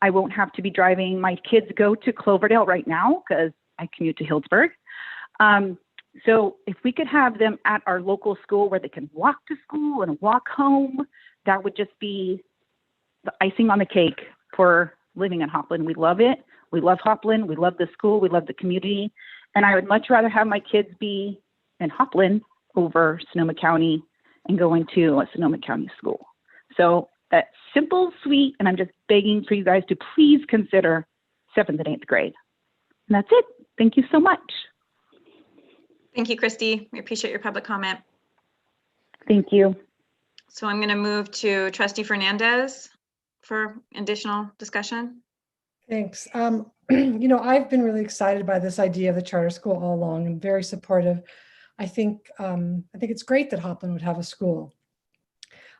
I won't have to be driving. My kids go to Cloverdale right now because I commute to Healdsburg. So if we could have them at our local school where they can walk to school and walk home, that would just be the icing on the cake for living in Hoakland. We love it. We love Hoakland. We love the school. We love the community. And I would much rather have my kids be in Hoakland over Sonoma County and going to a Sonoma County school. So that's simple, sweet, and I'm just begging for you guys to please consider 7th and 8th grade. And that's it. Thank you so much. Thank you, Christy. We appreciate your public comment. Thank you. So I'm going to move to Trustee Fernandez for additional discussion. Thanks. You know, I've been really excited by this idea of the charter school all along and very supportive. I think it's great that Hoakland would have a school.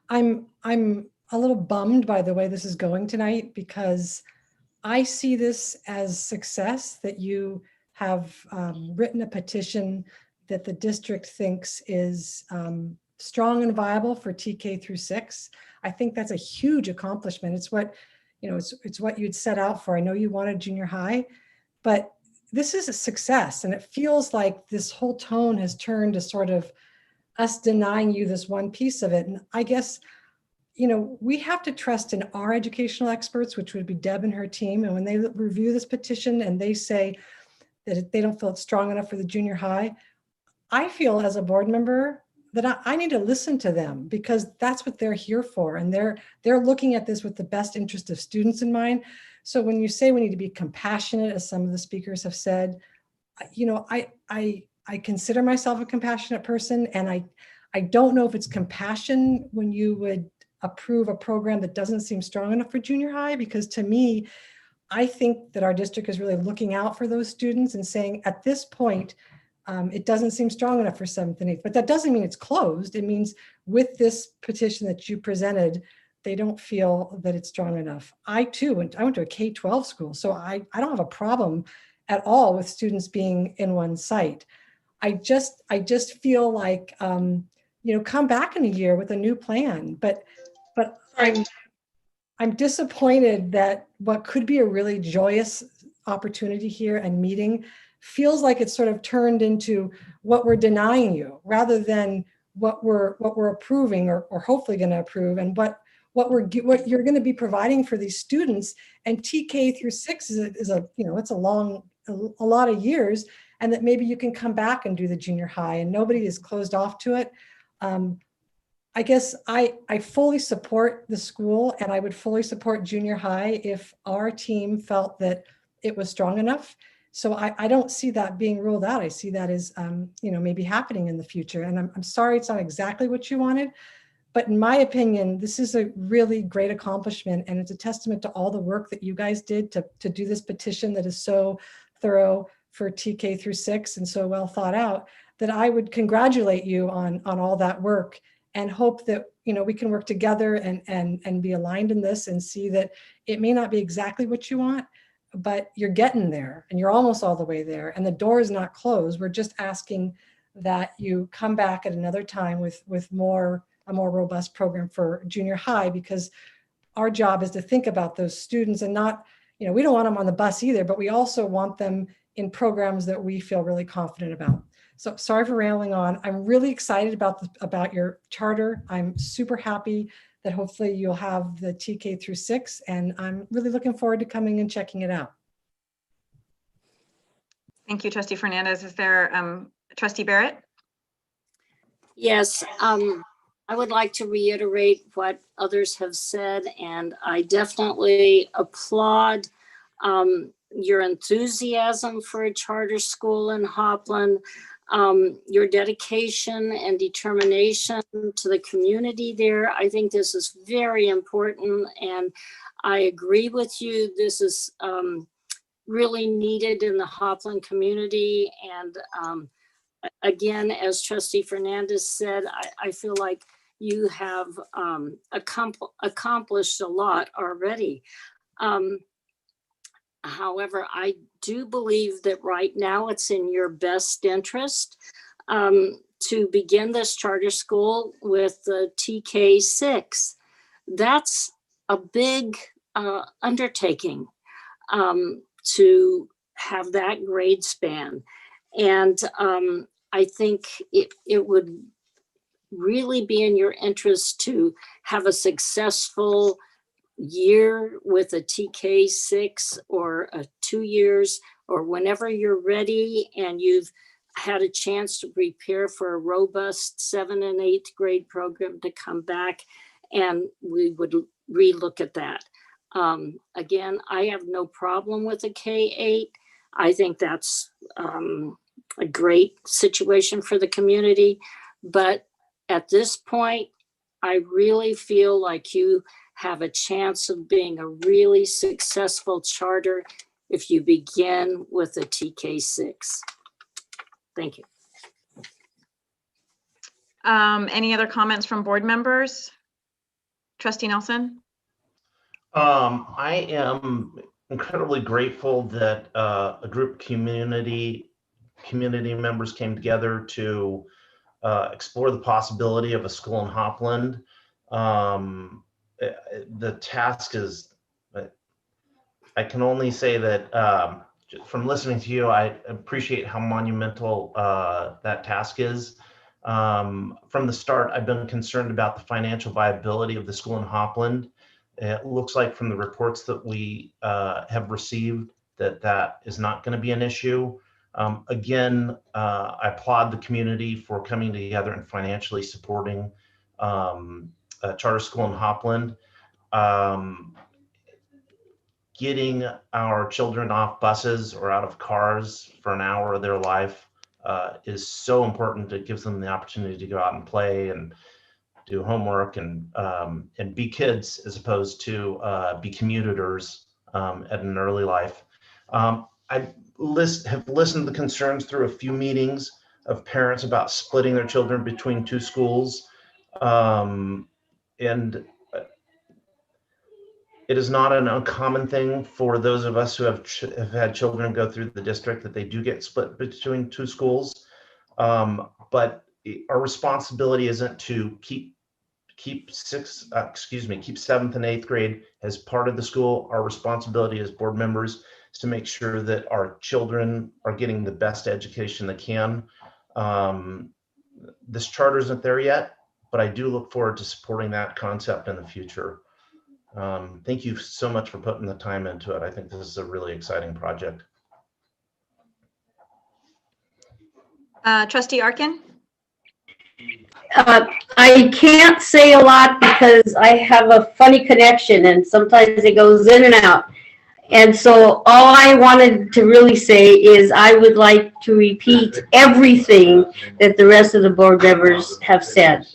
I'm a little bummed by the way this is going tonight because I see this as success, that you have written a petition that the district thinks is strong and viable for TK through 6. I think that's a huge accomplishment. It's what, you know, it's what you'd set out for. I know you wanted junior high, but this is a success. And it feels like this whole tone has turned to sort of us denying you this one piece of it. And I guess, we have to trust in our educational experts, which would be Deb and her team. And when they review this petition and they say that they don't feel it's strong enough for the junior high, I feel as a board member that I need to listen to them, because that's what they're here for. And they're looking at this with the best interest of students in mind. So when you say we need to be compassionate, as some of the speakers have said, I consider myself a compassionate person, and I don't know if it's compassion when you would approve a program that doesn't seem strong enough for junior high, because to me, I think that our district is really looking out for those students and saying at this point, it doesn't seem strong enough for 7th and 8th, but that doesn't mean it's closed. It means with this petition that you presented, they don't feel that it's strong enough. I too went to a K-12 school, so I don't have a problem at all with students being in one site. I just feel like, come back in a year with a new plan, but I'm disappointed that what could be a really joyous opportunity here and meeting feels like it's sort of turned into what we're denying you, rather than what we're approving or hopefully going to approve, and what you're going to be providing for these students. And TK through 6 is it's a lot of years, and that maybe you can come back and do the junior high, and nobody is closed off to it. I guess I fully support the school, and I would fully support junior high if our team felt that it was strong enough. So I don't see that being ruled out. I see that as, maybe happening in the future. And I'm sorry it's not exactly what you wanted, but in my opinion, this is a really great accomplishment. And it's a testament to all the work that you guys did to do this petition that is so thorough for TK through 6 and so well thought out, that I would congratulate you on all that work, and hope that, we can work together and be aligned in this, and see that it may not be exactly what you want, but you're getting there, and you're almost all the way there, and the door is not closed. We're just asking that you come back at another time with a more robust program for junior high, because our job is to think about those students, and not, we don't want them on the bus either, but we also want them in programs that we feel really confident about. So sorry for rambling on. I'm really excited about your charter. I'm super happy that hopefully you'll have the TK through 6, and I'm really looking forward to coming and checking it out. Thank you, Trustee Fernandez. Is there Trustee Barrett? Yes, I would like to reiterate what others have said, and I definitely applaud your enthusiasm for a charter school in Hoapland, your dedication and determination to the community there. I think this is very important, and I agree with you. This is really needed in the Hoapland community. And again, as Trustee Fernandez said, I feel like you have accomplished a lot already. However, I do believe that right now it's in your best interest to begin this charter school with the TK6. That's a big undertaking to have that grade span. And I think it would really be in your interest to have a successful year with a TK6 or 2 years, or whenever you're ready and you've had a chance to prepare for a robust 7th and 8th grade program to come back, and we would relook at that. Again, I have no problem with a K-8. I think that's a great situation for the community. But at this point, I really feel like you have a chance of being a really successful charter if you begin with a TK6. Thank you. Any other comments from board members? Trustee Nelson? I am incredibly grateful that a group of community members came together to explore the possibility of a school in Hoapland. The task is, I can only say that from listening to you, I appreciate how monumental that task is. From the start, I've been concerned about the financial viability of the school in Hoapland. It looks like from the reports that we have received that is not going to be an issue. Again, I applaud the community for coming together and financially supporting a charter school in Hoapland. Getting our children off buses or out of cars for an hour of their life is so important. It gives them the opportunity to go out and play and do homework and be kids as opposed to be commuters at an early life. I have listened to the concerns through a few meetings of parents about splitting their children between two schools. And it is not an uncommon thing for those of us who have had children go through the district that they do get split between two schools. But our responsibility isn't to keep seventh and eighth grade as part of the school. Our responsibility as board members is to make sure that our children are getting the best education they can. This charter isn't there yet, but I do look forward to supporting that concept in the future. Thank you so much for putting the time into it. I think this is a really exciting project. Trustee Arkin? I can't say a lot because I have a funny connection and sometimes it goes in and out. And so all I wanted to really say is I would like to repeat everything that the rest of the board members have said.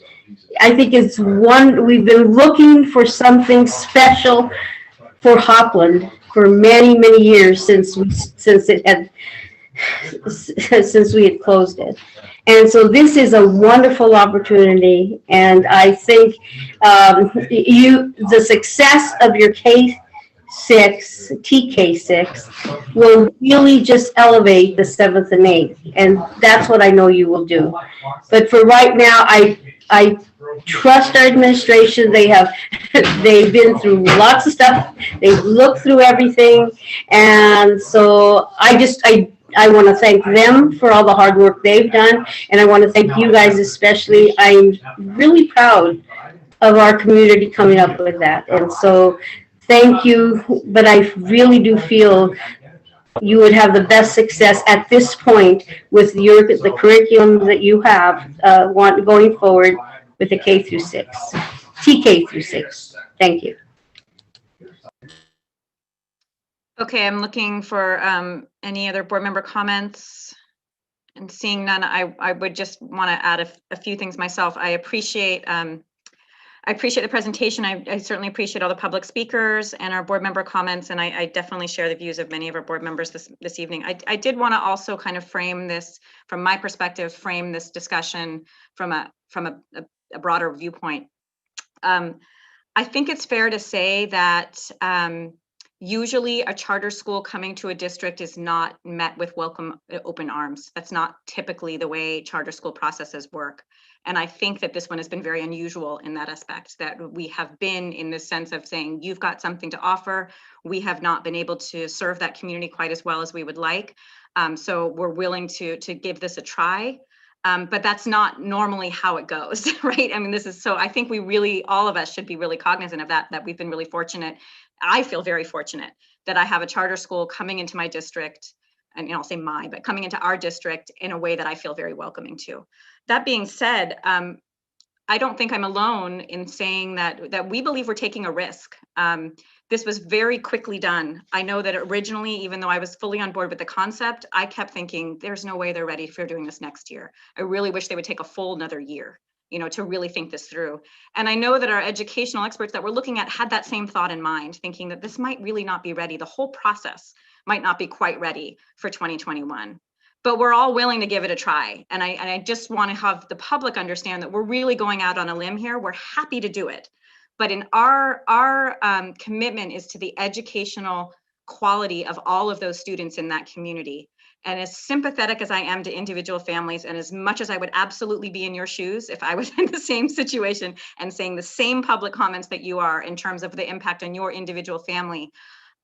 I think it's we've been looking for something special for Hoapland for many, many years since we had closed it. And so this is a wonderful opportunity. And I think the success of your TK6 will really just elevate the 7th and 8th. And that's what I know you will do. But for right now, I trust our administration. They've been through lots of stuff. They've looked through everything. And so I want to thank them for all the hard work they've done. And I want to thank you guys especially. I'm really proud of our community coming up with that. And so thank you. But I really do feel you would have the best success at this point with the curriculum that you have going forward with the K through 6, TK through 6. Thank you. Okay, I'm looking for any other board member comments, and seeing none, I would just want to add a few things myself. I appreciate the presentation. I certainly appreciate all the public speakers and our board member comments, and I definitely share the views of many of our board members this evening. I did want to also kind of frame this, from my perspective, frame this discussion from a broader viewpoint. I think it's fair to say that usually a charter school coming to a district is not met with open arms. That's not typically the way charter school processes work. And I think that this one has been very unusual in that aspect, that we have been in the sense of saying, you've got something to offer. We have not been able to serve that community quite as well as we would like. So we're willing to give this a try. But that's not normally how it goes, right? I mean, I think all of us should be really cognizant of that we've been really fortunate. I feel very fortunate that I have a charter school coming into my district, and I'll say but coming into our district in a way that I feel very welcoming to. That being said, I don't think I'm alone in saying that we believe we're taking a risk. This was very quickly done. I know that originally, even though I was fully on board with the concept, I kept thinking there's no way they're ready for doing this next year. I really wish they would take a full another year, to really think this through. And I know that our educational experts that we're looking at had that same thought in mind, thinking that this might really not be ready. The whole process might not be quite ready for 2021. But we're all willing to give it a try. And I just want to have the public understand that we're really going out on a limb here. We're happy to do it. But in our commitment is to the educational quality of all of those students in that community. And as sympathetic as I am to individual families, and as much as I would absolutely be in your shoes if I was in the same situation and saying the same public comments that you are in terms of the impact on your individual family,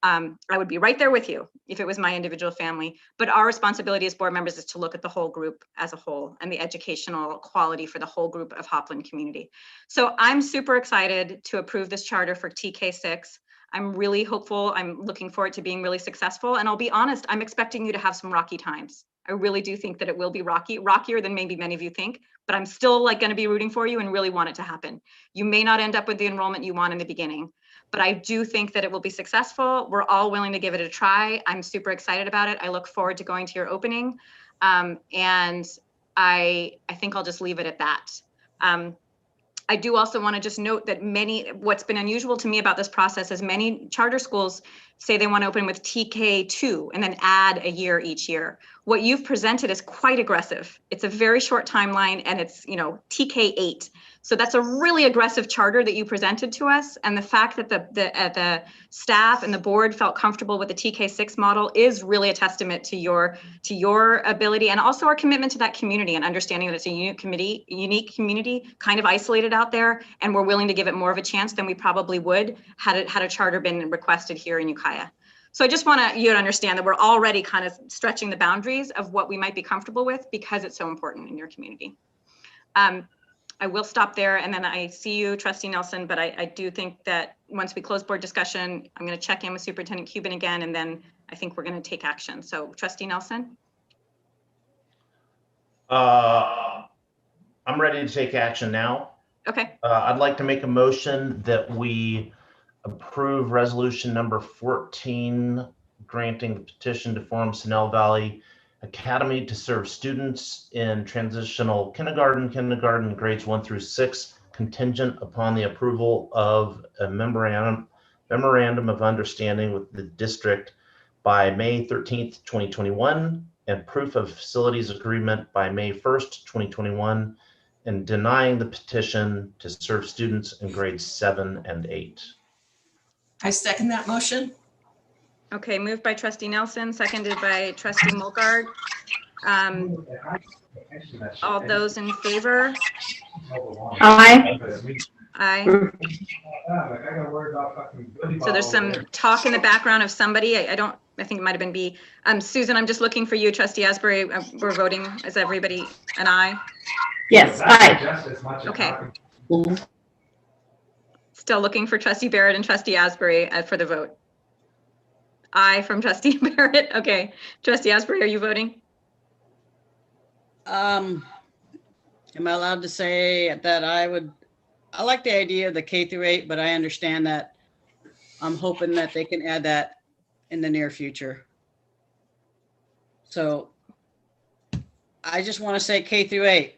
I would be right there with you if it was my individual family, but our responsibility as board members is to look at the whole group as a whole and the educational quality for the whole group of Hoapland community. So I'm super excited to approve this charter for TK6. I'm really hopeful. I'm looking forward to being really successful. And I'll be honest, I'm expecting you to have some rocky times. I really do think that it will be rockier than maybe many of you think, but I'm still like going to be rooting for you and really want it to happen. You may not end up with the enrollment you want in the beginning, but I do think that it will be successful. We're all willing to give it a try. I'm super excited about it. I look forward to going to your opening. And I think I'll just leave it at that. I do also want to just note that what's been unusual to me about this process is many charter schools say they want to open with TK2 and then add a year each year. What you've presented is quite aggressive. It's a very short timeline and it's, TK8. So that's a really aggressive charter that you presented to us. And the fact that the staff and the board felt comfortable with the TK6 model is really a testament to your ability and also our commitment to that community and understanding that it's a unique community, kind of isolated out there, and we're willing to give it more of a chance than we probably would had a charter been requested here in Ukiah. So I just want you to understand that we're already kind of stretching the boundaries of what we might be comfortable with because it's so important in your community. I will stop there, and then I see you, Trustee Nelson, but I do think that once we close board discussion, I'm going to check in with Superintendent Cuban again, and then I think we're going to take action. So Trustee Nelson? I'm ready to take action now. Okay. I'd like to make a motion that we approve resolution number 14, granting the petition to form Cinahl Valley Academy to serve students in transitional kindergarten grades 1 through 6, contingent upon the approval of a memorandum of understanding with the district by May 13th, 2021, and proof of facilities agreement by May 1st, 2021, and denying the petition to serve students in grades 7 and 8. I second that motion. Okay, moved by Trustee Nelson, seconded by Trustee Mulgard. All those in favor? Aye. Aye. So there's some talk in the background of somebody. I think it might have been B. Susan, I'm just looking for you, Trustee Asbury. We're voting as everybody an aye? Yes, aye. Okay. Still looking for Trustee Barrett and Trustee Asbury for the vote. Aye from Trustee Barrett. Okay. Trustee Asbury, are you voting? Am I allowed to say that I like the idea of the K through 8, but I understand that I'm hoping that they can add that in the near future. So I just want to say K through 8,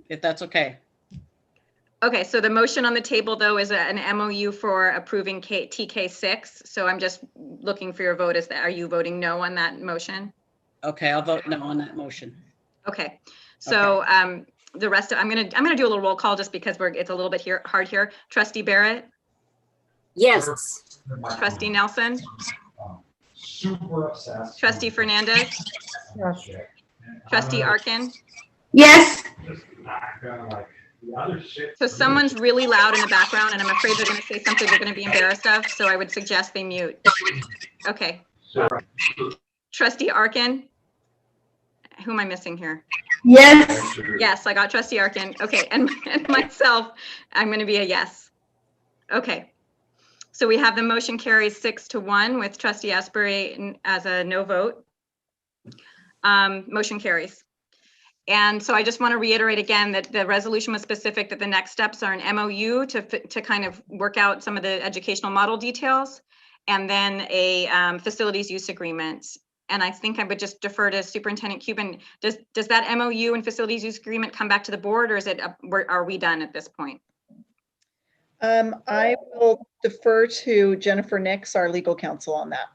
if that's okay. Okay, so the motion on the table, though, is an MOU for approving TK6. So I'm just looking for your vote. Are you voting no on that motion? Okay, I'll vote no on that motion. Okay, so the rest of I'm gonna do a little roll call just because it's a little bit hard here. Trustee Barrett? Yes. Trustee Nelson? Super obsessed. Trustee Fernandez? Yes. Trustee Arkin? Yes. So someone's really loud in the background and I'm afraid they're gonna say something they're gonna be embarrassed of, so I would suggest they mute. Okay. Trustee Arkin? Who am I missing here? Yes. Yes, I got Trustee Arkin. Okay, and myself, I'm going to be a yes. Okay, so we have the motion carries 6-1 with Trustee Asbury as a no vote. Motion carries. And so I just want to reiterate again that the resolution was specific that the next steps are an MOU to kind of work out some of the educational model details, and then a facilities use agreement. And I think I would just defer to Superintendent Cuban. Does that MOU and facilities use agreement come back to the board, or are we done at this point? I will defer to Jennifer Nix, our legal counsel, on that.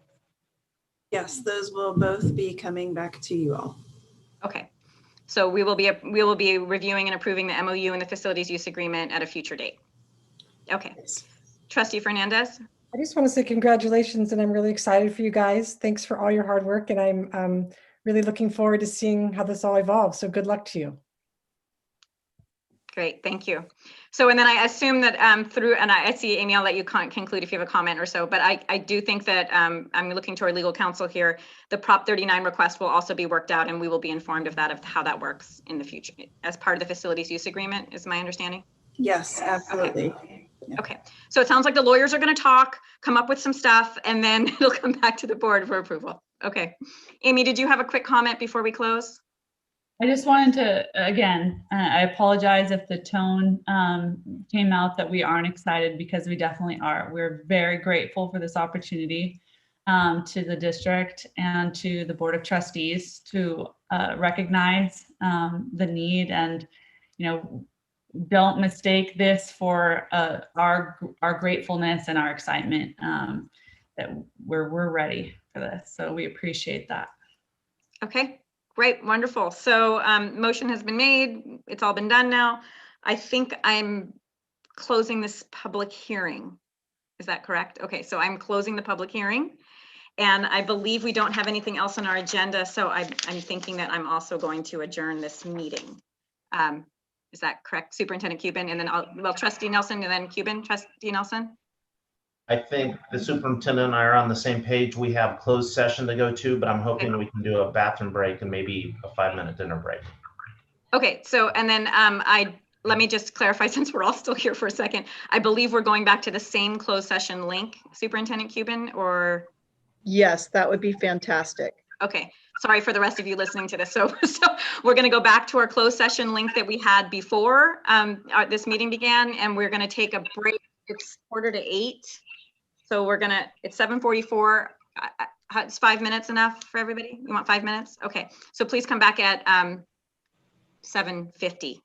Yes, those will both be coming back to you all. Okay, so we will be reviewing and approving the MOU and the facilities use agreement at a future date. Okay, Trustee Fernandez. I just want to say congratulations, and I'm really excited for you guys. Thanks for all your hard work, and I'm really looking forward to seeing how this all evolves. So good luck to you. Great, thank you. So, and then I assume that through, and I see, Amy, I'll let you conclude if you have a comment or so, but I do think that I'm looking to our legal counsel here. The Prop 39 request will also be worked out, and we will be informed of that, of how that works in the future as part of the facilities use agreement, is my understanding? Yes, absolutely. Okay, so it sounds like the lawyers are going to talk, come up with some stuff, and then it'll come back to the board for approval. Okay. Amy, did you have a quick comment before we close? I just wanted to, again, I apologize if the tone came out that we aren't excited, because we definitely are. We're very grateful for this opportunity to the district and to the Board of Trustees to recognize the need, and, you know, don't mistake this for our gratefulness and our excitement that we're ready for this. So we appreciate that. Okay, great, wonderful. So motion has been made. It's all been done now. I think I'm closing this public hearing. Is that correct? Okay, so I'm closing the public hearing. And I believe we don't have anything else on our agenda. So I'm thinking that I'm also going to adjourn this meeting. Is that correct, Superintendent Cuban? And then well, Trustee Nelson and then Cuban, Trustee Nelson? I think the superintendent and I are on the same page. We have closed session to go to, but I'm hoping we can do a bathroom break and maybe a 5-minute dinner break. Okay, so, and then let me just clarify, since we're all still here for a second, I believe we're going back to the same closed session link, Superintendent Cuban, or? Yes, that would be fantastic. Okay, sorry for the rest of you listening to this. So we're going to go back to our closed session link that we had before this meeting began, and we're going to take a break. It's 7:45. So we're going to, it's 7:44. Is 5 minutes enough for everybody? You want 5 minutes? Okay, so please come back at 7:50.